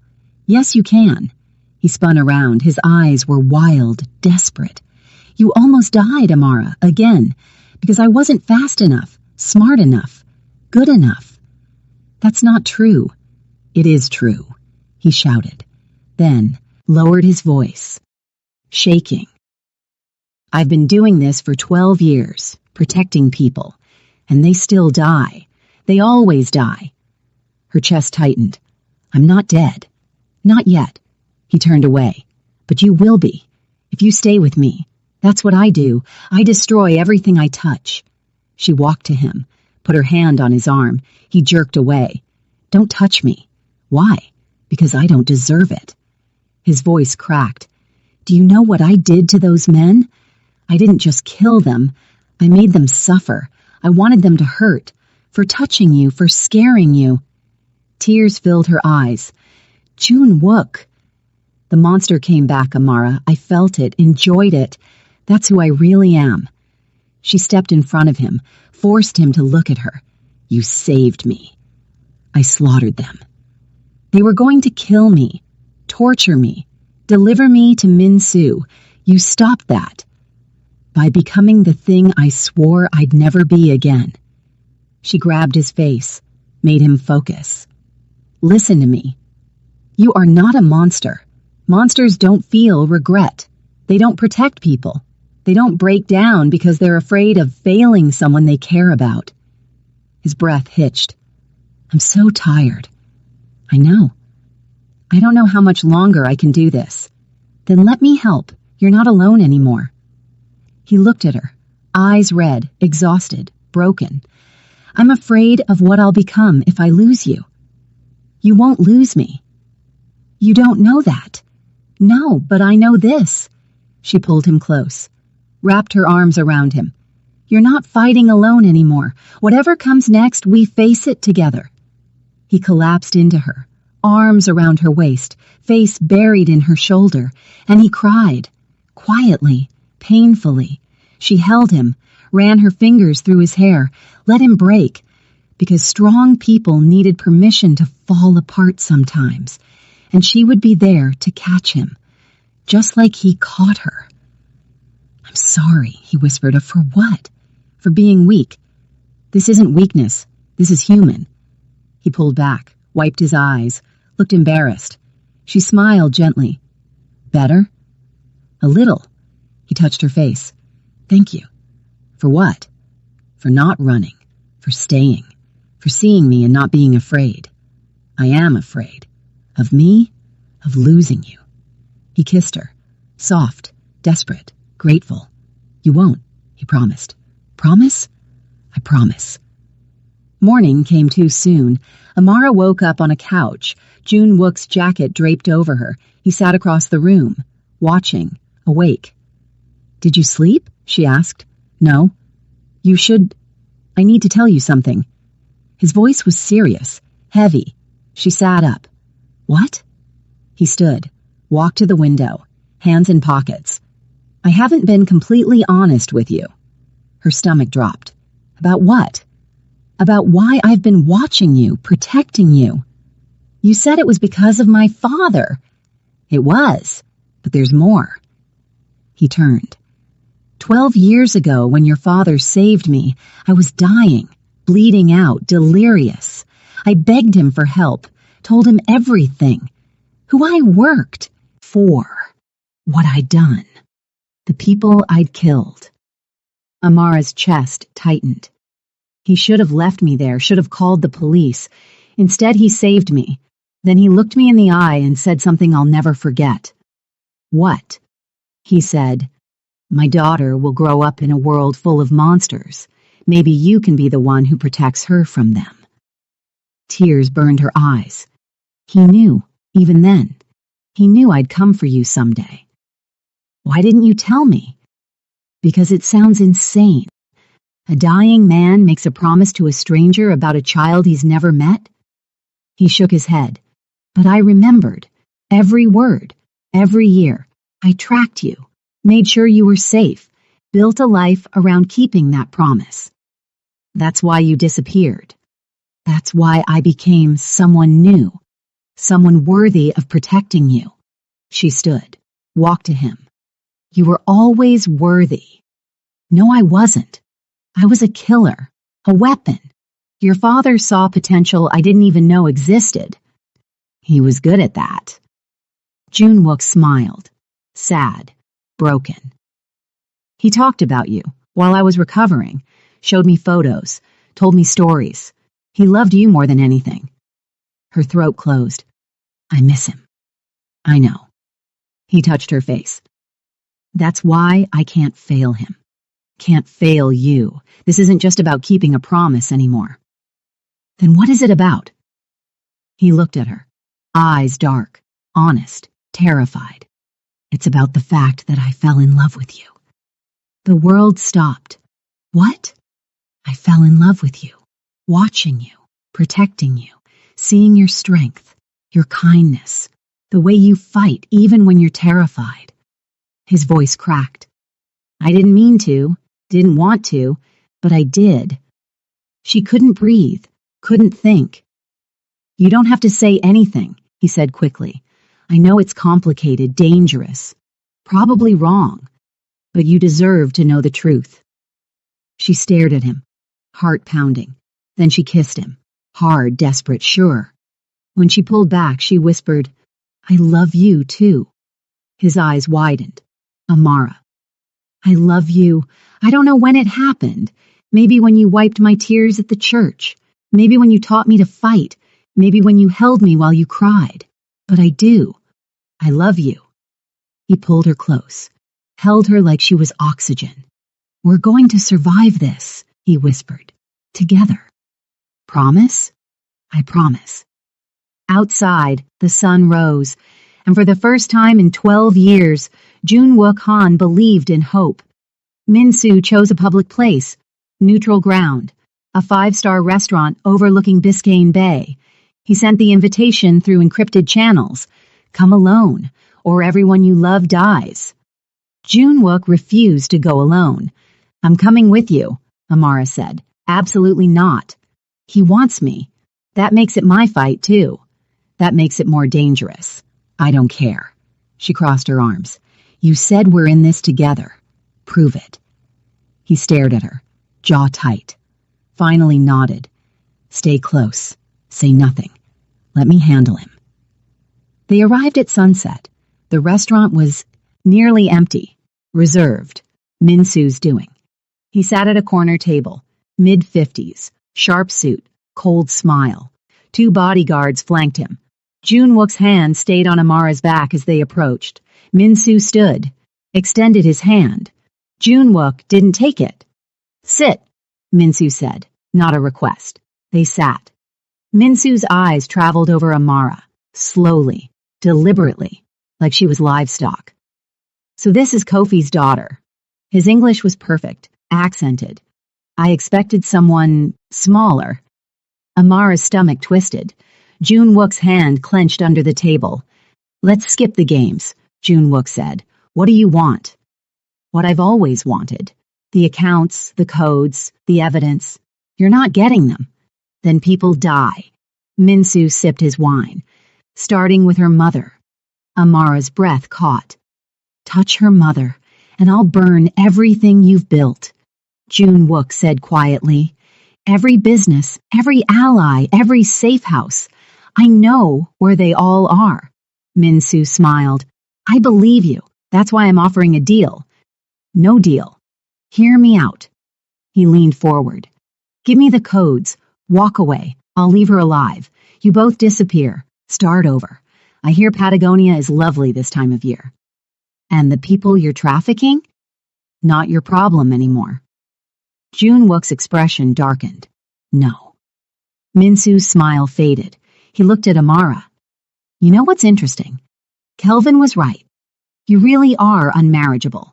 Speaker 1: "Yes, you can." He spun around. His eyes were wild, desperate. "You almost died, Amara, again, because I wasn't fast enough, smart enough, good enough." "That's not true." "It is true," he shouted, then lowered his voice, shaking. "I've been doing this for 12 years, protecting people, and they still die. They always die." Her chest tightened. "I'm not dead. Not yet." He turned away. "But you will be, if you stay with me. That's what I do. I destroy everything I touch." She walked to him, put her hand on his arm. He jerked away. "Don't touch me." "Why?" "Because I don't deserve it." His voice cracked. "Do you know what I did to those men? I didn't just kill them. I made them suffer. I wanted them to hurt. For touching you, for scaring you." Tears filled her eyes. "June Wook." "The monster came back, Amara. I felt it, enjoyed it. That's who I really am." She stepped in front of him, forced him to look at her. "You saved me." "I slaughtered them. They were going to kill me, torture me, deliver me to Min-Soo. You stopped that. By becoming the thing I swore I'd never be again." She grabbed his face, made him focus. "Listen to me. You are not a monster. Monsters don't feel regret. They don't protect people. They don't break down because they're afraid of failing someone they care about." His breath hitched. "I'm so tired." "I know. I don't know how much longer I can do this." "Then let me help. You're not alone anymore." He looked at her, eyes red, exhausted, broken. "I'm afraid of what I'll become if I lose you." "You won't lose me." "You don't know that." "No, but I know this." She pulled him close, wrapped her arms around him. "You're not fighting alone anymore. Whatever comes next, we face it together." He collapsed into her, arms around her waist, face buried in her shoulder, and he cried, quietly, painfully. She held him, ran her fingers through his hair, let him break, because strong people needed permission to fall apart sometimes, and she would be there to catch him, just like he caught her. "I'm sorry," he whispered. "For what?" "For being weak. This isn't weakness. This is human." He pulled back, wiped his eyes, looked embarrassed. She smiled gently. "Better?" "A little." He touched her face. "Thank you." "For what?" "For not running. For staying. For seeing me and not being afraid." "I am afraid. Of me, of losing you." He kissed her, soft, desperate, grateful. "You won't," he promised. "Promise?" "I promise." Morning came too soon. Amara woke up on a couch, June Wook's jacket draped over her. He sat across the room, watching, awake. "Did you sleep?" she asked. "No." "You should. I need to tell you something." His voice was serious, heavy. She sat up. "What?" He stood, walked to the window, hands in pockets. "I haven't been completely honest with you." Her stomach dropped. "About what?" "About why I've been watching you, protecting you." "You said it was because of my father." "It was, but there's more." He turned. 12 years ago, when your father saved me, I was dying, bleeding out, delirious. I begged him for help, told him everything, who I worked for, what I'd done. The people I'd killed. Amara's chest tightened. He should have left me there, should have called the police. Instead, he saved me. Then he looked me in the eye and said something I'll never forget. What? He said, "My daughter will grow up in a world full of monsters. Maybe you can be the one who protects her from them." Tears burned her eyes. He knew, even then. He knew I'd come for you someday. Why didn't you tell me? Because it sounds insane. A dying man makes a promise to a stranger about a child he's never met? He shook his head. But I remembered. Every word. Every year. I tracked you. Made sure you were safe. Built a life around keeping that promise. That's why you disappeared. That's why I became someone new. Someone worthy of protecting you. She stood. Walked to him. You were always worthy. No, I wasn't. I was a killer. A weapon. Your father saw potential I didn't even know existed. He was good at that. Junwook smiled. Sad. Broken. He talked about you while I was recovering. Showed me photos. Told me stories. He loved you more than anything. Her throat closed. I miss him. I know. He touched her face. That's why I can't fail him. Can't fail you. This isn't just about keeping a promise anymore. Then what is it about? He looked at her. Eyes dark, honest, terrified. It's about the fact that I fell in love with you. The world stopped. What? I fell in love with you. Watching you. Protecting you. Seeing your strength. Your kindness. The way you fight even when you're terrified. His voice cracked. I didn't mean to. Didn't want to. But I did. She couldn't breathe. Couldn't think. You don't have to say anything, he said quickly. I know it's complicated, dangerous, probably wrong, but you deserve to know the truth. She stared at him, heart pounding. Then she kissed him, hard, desperate, sure. When she pulled back, she whispered, I love you, too. His eyes widened. Amara. I love you. I don't know when it happened. Maybe when you wiped my tears at the church. Maybe when you taught me to fight. Maybe when you held me while you cried. But I do. I love you. He pulled her close, held her like she was oxygen. We're going to survive this, he whispered. Together. Promise? I promise. Outside, the sun rose, and for the first time in 12 years, Junwook Han believed in hope. Min-soo chose a public place, neutral ground, a 5-star restaurant overlooking Biscayne Bay. He sent the invitation through encrypted channels. Come alone, or everyone you love dies. Junwook refused to go alone. I'm coming with you, Amara said. Absolutely not. He wants me. That makes it my fight, too. That makes it more dangerous. I don't care. She crossed her arms. You said we're in this together. Prove it. He stared at her, jaw tight. Finally nodded. Stay close. Say nothing. Let me handle him. They arrived at sunset. The restaurant was nearly empty, reserved, Min-soo's doing. He sat at a corner table, mid-50s, sharp suit, cold smile. 2 bodyguards flanked him. Junwook's hand stayed on Amara's back as they approached. Min-soo stood, extended his hand. Junwook didn't take it. Sit, Min-soo said, not a request. They sat. Min-soo's eyes traveled over Amara, slowly, deliberately, like she was livestock. So this is Kofi's daughter. His English was perfect, accented. I expected someone smaller. Amara's stomach twisted. Junwook's hand clenched under the table. Let's skip the games, Junwook said. What do you want? What I've always wanted. The accounts, the codes, the evidence. You're not getting them. Then people die. Min-soo sipped his wine, starting with her mother. Amara's breath caught. Touch her mother, and I'll burn everything you've built. Junwook said quietly. Every business, every ally, every safe house. I know where they all are. Min-soo smiled. I believe you. That's why I'm offering a deal. No deal. Hear me out. He leaned forward. Give me the codes. Walk away. I'll leave her alive. You both disappear. Start over. I hear Patagonia is lovely this time of year. And the people you're trafficking? Not your problem anymore. Junwook's expression darkened. No. Minsu's smile faded. He looked at Amara. You know what's interesting? Kelvin was right. You really are unmarriageable.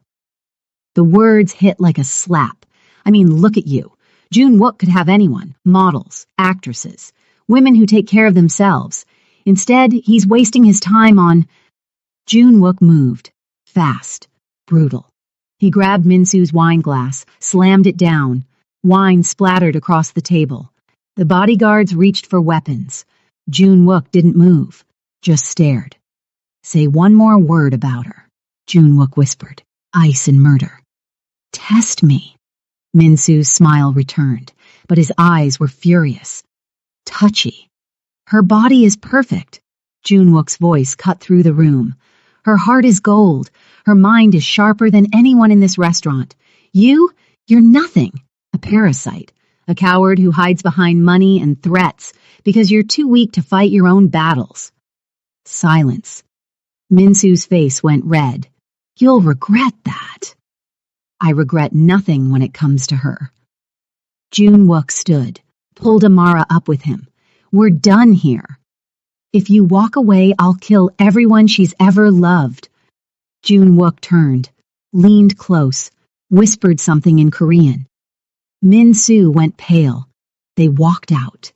Speaker 1: The words hit like a slap. I mean, look at you. Junwook could have anyone. Models, actresses, women who take care of themselves. Instead, he's wasting his time on... Junwook moved. Fast. Brutal. He grabbed Minsu's wine glass, slammed it down. Wine splattered across the table. The bodyguards reached for weapons. Junwook didn't move, just stared. Say one more word about her, Junwook whispered. Ice and murder. Test me. Minsu's smile returned, but his eyes were furious. Touchy. Her body is perfect. Junwook's voice cut through the room. Her heart is gold. Her mind is sharper than anyone in this restaurant. You're nothing. A parasite. A coward who hides behind money and threats because you're too weak to fight your own battles. Silence. Minsu's face went red. You'll regret that. I regret nothing when it comes to her. Junwook stood, pulled Amara up with him. We're done here. If you walk away, I'll kill everyone she's ever loved. Junwook turned, leaned close, whispered something in Korean. Minsu went pale. They walked out.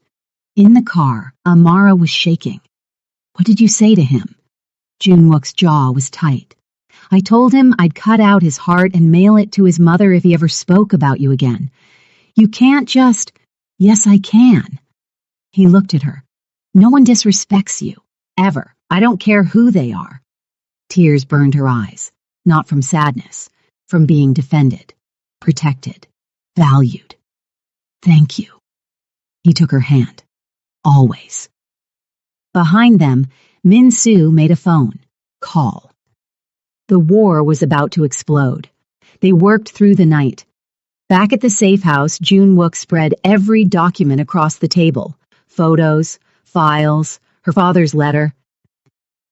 Speaker 1: In the car, Amara was shaking. What did you say to him? Junwook's jaw was tight. I told him I'd cut out his heart and mail it to his mother if he ever spoke about you again. You can't just... Yes, I can. He looked at her. No one disrespects you. Ever. I don't care who they are. Tears burned her eyes. Not from sadness. From being defended. Protected. Valued. Thank you. He took her hand. Always. Behind them, Minsu made a phone. Call. The war was about to explode. They worked through the night. Back at the safe house, Junwook spread every document across the table. Photos, files, her father's letter.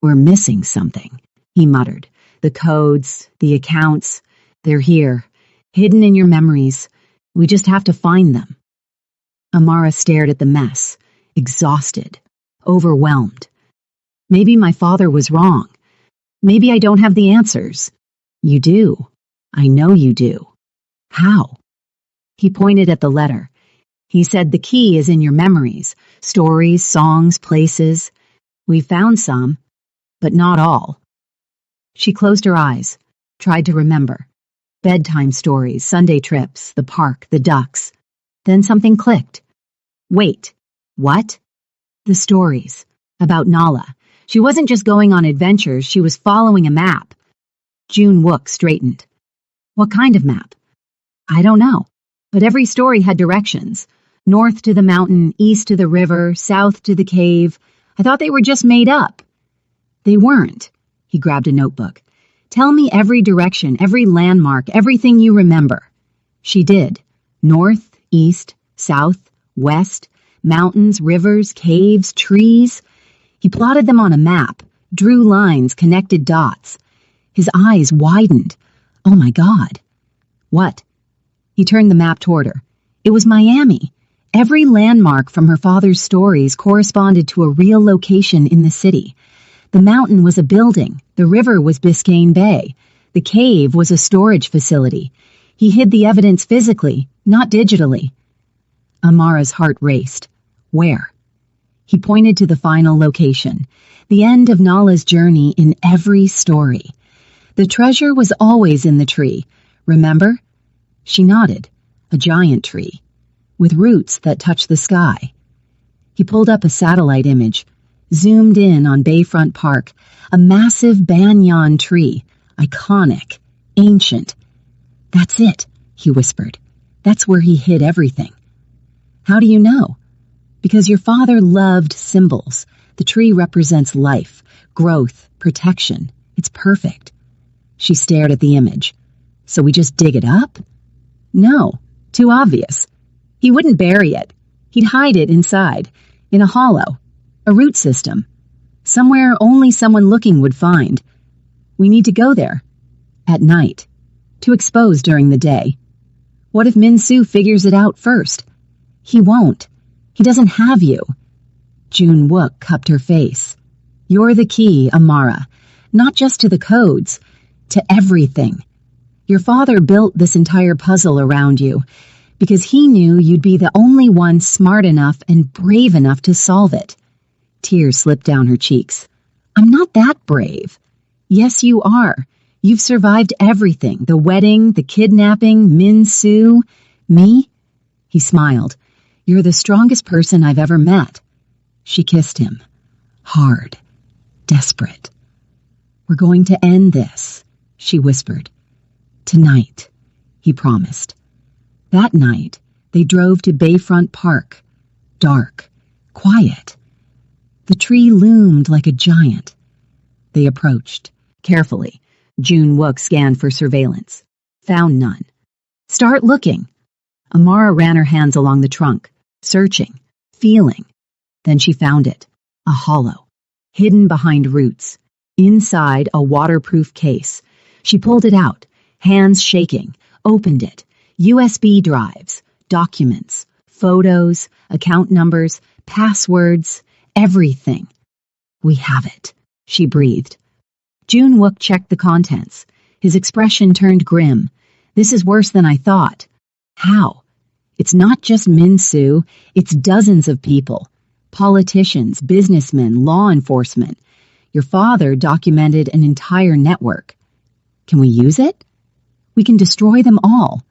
Speaker 1: We're missing something, he muttered. The codes, the accounts, they're here, hidden in your memories. We just have to find them. Amara stared at the mess, exhausted, overwhelmed. Maybe my father was wrong. Maybe I don't have the answers. You do. I know you do. How? He pointed at the letter. He said the key is in your memories, stories, songs, places. We found some, but not all. She closed her eyes, tried to remember. Bedtime stories, Sunday trips, the park, the ducks. Then something clicked. Wait, what? The stories. About Nala. She wasn't just going on adventures, she was following a map. Junwook straightened. What kind of map? I don't know, but every story had directions. North to the mountain, east to the river, south to the cave. I thought they were just made up. They weren't. He grabbed a notebook. Tell me every direction, every landmark, everything you remember. She did. North, east, south, west, mountains, rivers, caves, trees. He plotted them on a map, drew lines, connected dots. His eyes widened. Oh my God. What? He turned the map toward her. It was Miami. Every landmark from her father's stories corresponded to a real location in the city. The mountain was a building. The river was Biscayne Bay. The cave was a storage facility. He hid the evidence physically, not digitally. Amara's heart raced. Where? He pointed to the final location, the end of Nala's journey in every story. The treasure was always in the tree, remember? She nodded. A giant tree, with roots that touched the sky. He pulled up a satellite image, zoomed in on Bayfront Park, a massive banyan tree, iconic, ancient. That's it, he whispered. That's where he hid everything. How do you know? Because your father loved symbols. The tree represents life, growth, protection. It's perfect. She stared at the image. So we just dig it up? No, too obvious. He wouldn't bury it. He'd hide it inside, in a hollow, a root system, somewhere only someone looking would find. We need to go there, at night, to expose during the day. What if Min-soo figures it out first? He won't. He doesn't have you. Jun-wook cupped her face. You're the key, Amara, not just to the codes, to everything. Your father built this entire puzzle around you because he knew you'd be the only one smart enough and brave enough to solve it. Tears slipped down her cheeks. I'm not that brave. Yes, you are. You've survived everything, the wedding, the kidnapping, Min-soo, me. He smiled. You're the strongest person I've ever met. She kissed him. Hard. Desperate. We're going to end this, she whispered. Tonight, he promised. That night, they drove to Bayfront Park. Dark. Quiet. The tree loomed like a giant. They approached. Carefully, Jun-wook scanned for surveillance. Found none. Start looking. Amara ran her hands along the trunk, searching, feeling. Then she found it. A hollow. Hidden behind roots. Inside a waterproof case. She pulled it out, hands shaking, opened it. USB drives, documents, photos, account numbers, passwords, everything. We have it, she breathed. Jun-wook checked the contents. His expression turned grim. This is worse than I thought. How? It's not just Min-soo, it's dozens of people. Politicians, businessmen, law enforcement. Your father documented an entire network. Can we use it? We can destroy them all.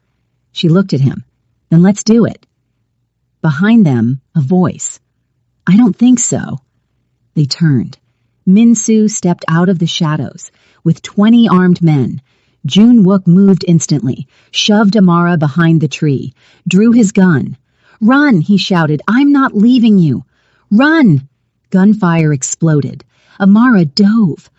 Speaker 1: She looked at him. Then let's do it. Behind them, a voice. I don't think so. They turned. Min-soo stepped out of the shadows with 20 armed men. Jun-wook moved instantly, shoved Amara behind the tree, drew his gun. Run, he shouted. I'm not leaving you. Run! Gunfire exploded. Amara dove.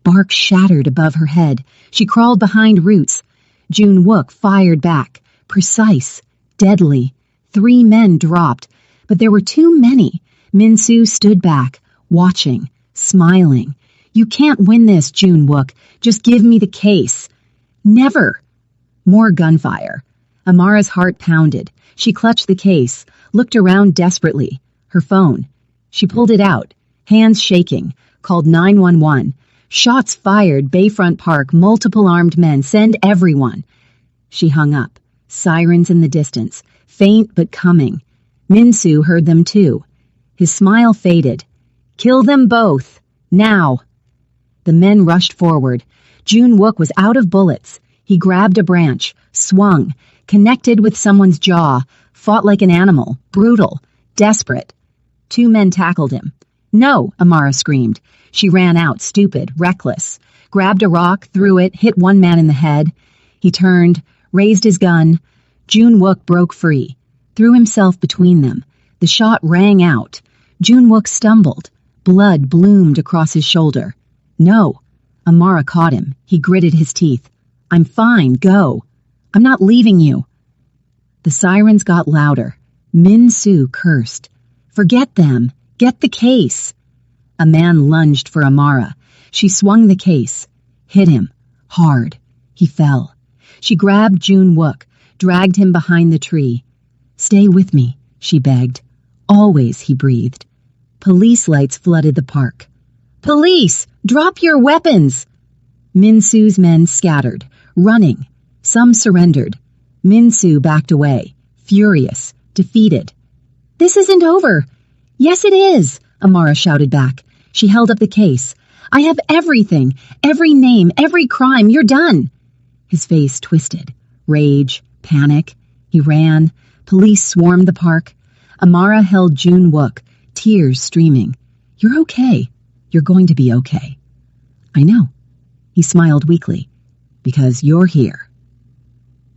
Speaker 1: Bark shattered above her head. She crawled behind roots. Jun-wook fired back. Precise. Deadly. 3 men dropped, but there were too many. Min-soo stood back, watching, smiling. You can't win this, Jun-wook. Just give me the case. Never. More gunfire. Amara's heart pounded. She clutched the case, looked around desperately. Her phone. She pulled it out, hands shaking, called 911. Shots fired, Bayfront Park, multiple armed men, send everyone. She hung up. Sirens in the distance, faint but coming. Min-soo heard them too. His smile faded. Kill them both. Now. The men rushed forward. Jun-wook was out of bullets. He grabbed a branch, swung, connected with someone's jaw, fought like an animal, brutal, desperate. 2 men tackled him. No, Amara screamed. She ran out, stupid, reckless, grabbed a rock, threw it, hit one man in the head. He turned, raised his gun. Jun-wook broke free, threw himself between them. The shot rang out. Jun-wook stumbled. Blood bloomed across his shoulder. No. Amara caught him. He gritted his teeth. I'm fine, go. I'm not leaving you. The sirens got louder. Min-soo cursed. Forget them. Get the case. A man lunged for Amara. She swung the case. Hit him. Hard. He fell. She grabbed Jun-wook, dragged him behind the tree. Stay with me, she begged. Always, he breathed. Police lights flooded the park. Police! Drop your weapons! Min-soo's men scattered, running. Some surrendered. Min-soo backed away, furious, defeated. This isn't over. Yes, it is, Amara shouted back. She held up the case. I have everything, every name, every crime. You're done. His face twisted. Rage, panic. He ran. Police swarmed the park. Amara held Jun-wook, tears streaming. You're okay. You're going to be okay. I know. He smiled weakly. Because you're here.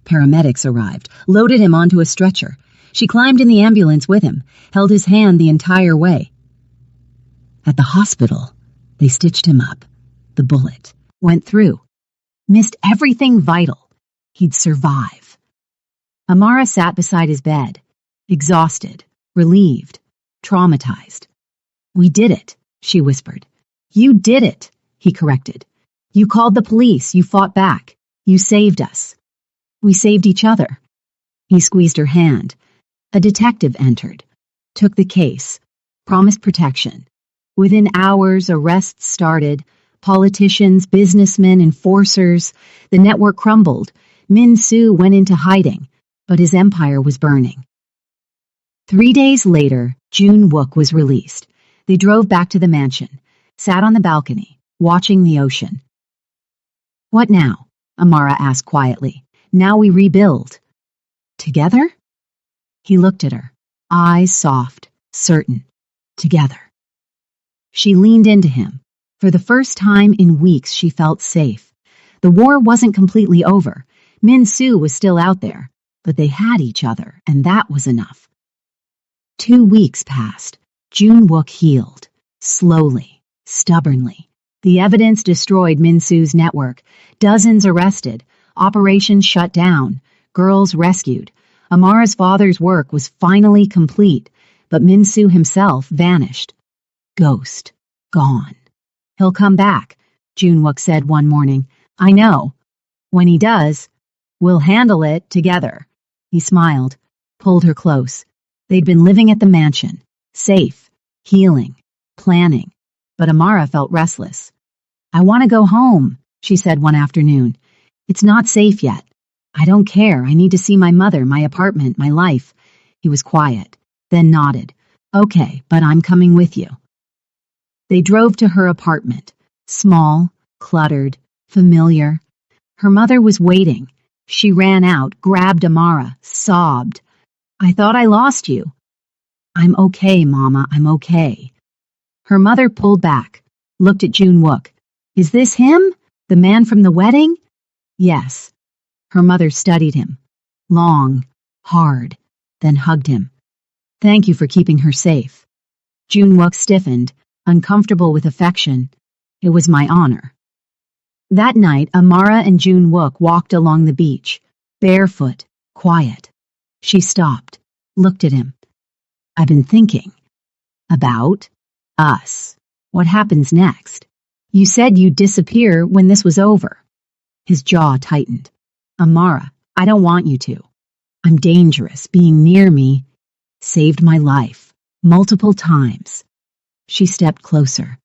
Speaker 1: Paramedics arrived, loaded him onto a stretcher. She climbed in the ambulance with him, held his hand the entire way. At the hospital, they stitched him up. The bullet went through. Missed everything vital. He'd survive. Amara sat beside his bed, exhausted, relieved, traumatized. "We did it," she whispered. "You did it," he corrected. "You called the police, you fought back, you saved us. We saved each other." He squeezed her hand. A detective entered, took the case, promised protection. Within hours, arrests started. Politicians, businessmen, enforcers. The network crumbled. Min Soo went into hiding, but his empire was burning. 3 days later, June Wook was released. They drove back to the mansion, sat on the balcony, watching the ocean. "What now?" Amara asked quietly. "Now we rebuild." "Together?" He looked at her, eyes soft, certain. "Together." She leaned into him. For the first time in weeks, she felt safe. The war wasn't completely over. Min Soo was still out there, but they had each other, and that was enough. 2 weeks passed. June Wook healed. Slowly, stubbornly. The evidence destroyed Min Soo's network. Dozens arrested. Operations shut down. Girls rescued. Amara's father's work was finally complete, but Min Soo himself vanished. Ghost. Gone. "He'll come back," June Wook said one morning. "I know. When he does, we'll handle it together." He smiled, pulled her close. They'd been living at the mansion, safe, healing, planning, but Amara felt restless. "I want to go home," she said one afternoon. "It's not safe yet. I don't care. I need to see my mother, my apartment, my life." He was quiet, then nodded. "Okay, but I'm coming with you." They drove to her apartment, small, cluttered, familiar. Her mother was waiting. She ran out, grabbed Amara, sobbed. "I thought I lost you." "I'm okay, Mama, I'm okay." Her mother pulled back, looked at June Wook. "Is this him? The man from the wedding?" "Yes." Her mother studied him. Long, hard, then hugged him. "Thank you for keeping her safe." June Wook stiffened, uncomfortable with affection. "It was my honor." That night, Amara and June Wook walked along the beach, barefoot, quiet. She stopped, looked at him. "I've been thinking about us. What happens next? You said you'd disappear when this was over." His jaw tightened. "Amara, I don't want you to. I'm dangerous. Being near me saved my life, multiple times." She stepped closer.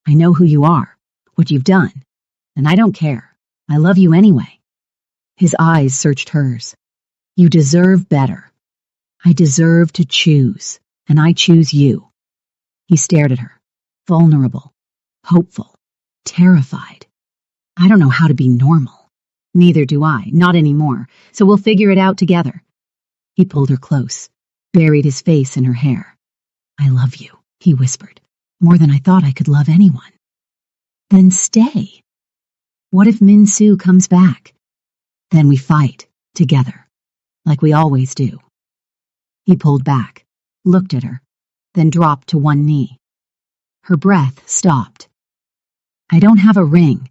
Speaker 1: "I know who you are, what you've done, and I don't care. I love you anyway." His eyes searched hers. "You deserve better. I deserve to choose, and I choose you." He stared at her, vulnerable, hopeful, terrified. "I don't know how to be normal." "Neither do I, not anymore, so we'll figure it out together." He pulled her close, buried his face in her hair. "I love you," he whispered, "more than I thought I could love anyone." "Then stay. What if Min Soo comes back? Then we fight, together, like we always do." He pulled back, looked at her, then dropped to one knee. Her breath stopped. "I don't have a ring.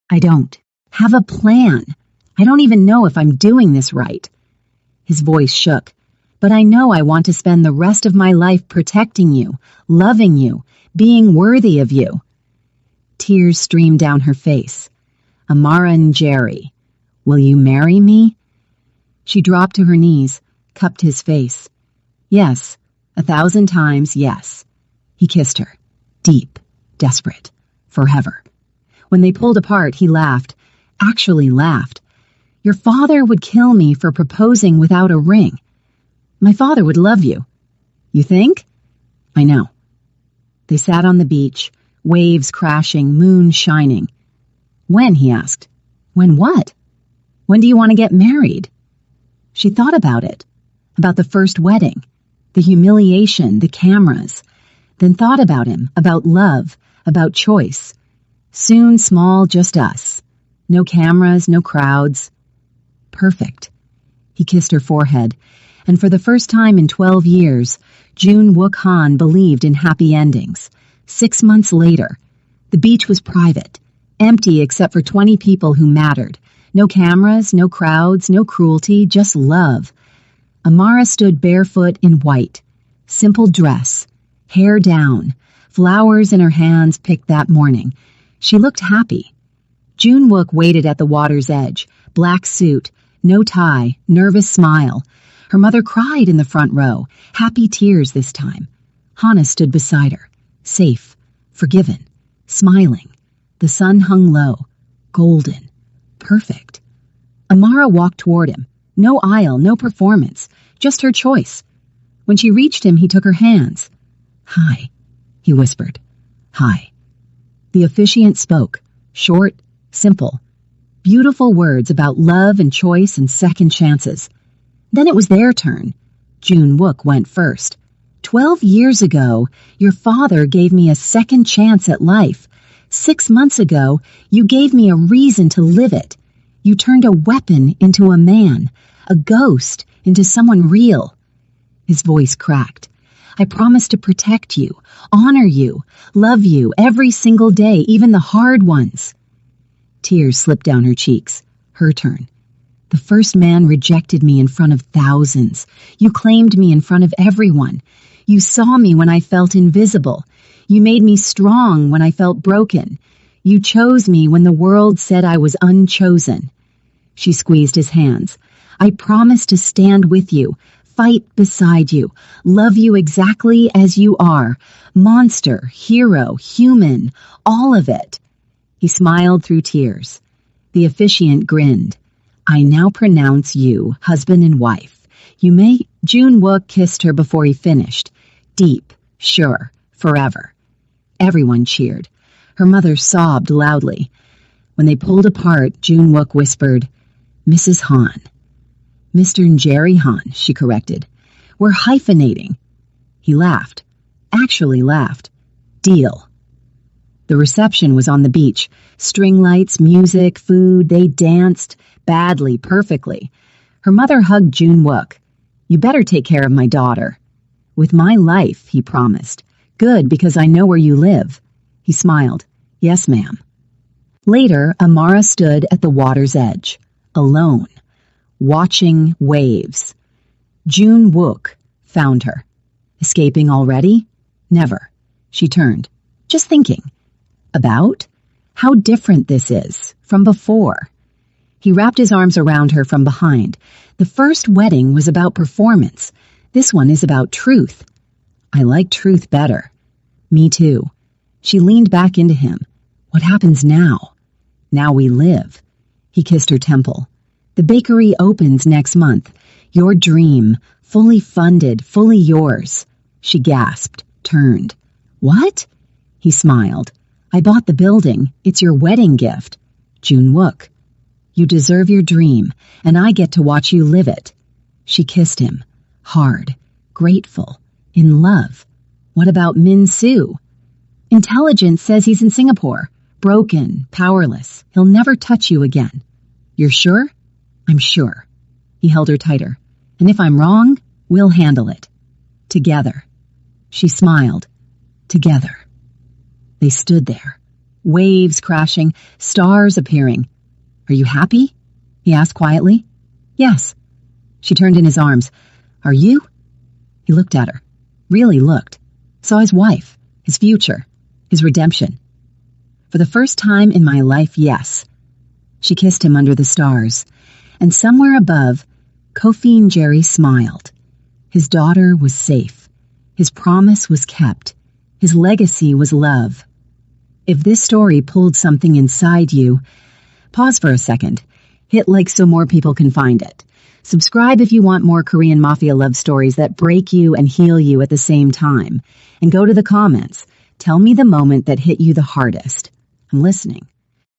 Speaker 1: I don't have a plan. I don't even know if I'm doing this right." His voice shook. "But I know I want to spend the rest of my life protecting you, loving you, being worthy of you." Tears streamed down her face. "Amara and Jerry, will you marry me?" She dropped to her knees, cupped his face. "Yes, 1,000 times yes." He kissed her, deep, desperate, forever. When they pulled apart, he laughed, actually laughed. "Your father would kill me for proposing without a ring. My father would love you." "You think?" "I know." They sat on the beach, waves crashing, moon shining. "When?" he asked. "When what?" "When do you want to get married?" She thought about it, about the first wedding, the humiliation, the cameras, then thought about him, about love, about choice. Soon small, just us. No cameras, no crowds. Perfect. He kissed her forehead, and for the first time in 12 years, June Wook Han believed in happy endings. 6 months later, the beach was private, empty except for 20 people who mattered. No cameras, no crowds, no cruelty, just love. Amara stood barefoot in white. Simple dress, hair down, flowers in her hands picked that morning. She looked happy. June Wook waited at the water's edge, black suit, no tie, nervous smile. Her mother cried in the front row, happy tears this time. Hana stood beside her, safe, forgiven, smiling. The sun hung low, golden, perfect. Amara walked toward him. No aisle, no performance, just her choice. When she reached him, he took her hands. "Hi," he whispered. "Hi." The officiant spoke, short, simple. Beautiful words about love and choice and second chances. Then it was their turn. June Wook went first. 12 years ago, your father gave me a second chance at life. 6 months ago, you gave me a reason to live it. You turned a weapon into a man, a ghost into someone real. His voice cracked. I promise to protect you, honor you, love you every single day, even the hard ones. Tears slipped down her cheeks. Her turn. The first man rejected me in front of thousands. You claimed me in front of everyone. You saw me when I felt invisible. You made me strong when I felt broken. You chose me when the world said I was unchosen. She squeezed his hands. I promise to stand with you, fight beside you, love you exactly as you are. Monster, hero, human, all of it. He smiled through tears. The officiant grinned. I now pronounce you husband and wife. You may... June Wook kissed her before he finished. Deep, sure, forever. Everyone cheered. Her mother sobbed loudly. When they pulled apart, June Wook whispered, Mrs. Han. Mr. and Jerry Han, she corrected. We're hyphenating. He laughed. Actually laughed. Deal. The reception was on the beach. String lights, music, food. They danced. Badly, perfectly. Her mother hugged June Wook. You better take care of my daughter. With my life, he promised. Good, because I know where you live. He smiled. Yes, ma'am. Later, Amara stood at the water's edge, alone, watching waves. June Wook found her. Escaping already? Never. She turned. Just thinking. About? How different this is from before. He wrapped his arms around her from behind. The first wedding was about performance. This one is about truth. I like truth better. Me too. She leaned back into him. What happens now? Now we live. He kissed her temple. The bakery opens next month. Your dream, fully funded, fully yours. She gasped, turned. What? He smiled. I bought the building. It's your wedding gift. June Wook. You deserve your dream, and I get to watch you live it. She kissed him. Hard, grateful, in love. What about Min Soo? Intelligence says he's in Singapore. Broken, powerless. He'll never touch you again. You're sure? I'm sure. He held her tighter. And if I'm wrong, we'll handle it. Together. She smiled. Together. They stood there. Waves crashing, stars appearing. Are you happy? He asked quietly. Yes. She turned in his arms. Are you? He looked at her. Really looked. Saw his wife, his future, his redemption. For the first time in my life, yes. She kissed him under the stars. And somewhere above, Kofi and Jerry smiled. His daughter was safe. His promise was kept. His legacy was love. If this story pulled something inside you, pause for a second. Hit like so more people can find it. Subscribe if you want more Korean Mafia love stories that break you and heal you at the same time. And go to the comments. Tell me the moment that hit you the hardest. I'm listening.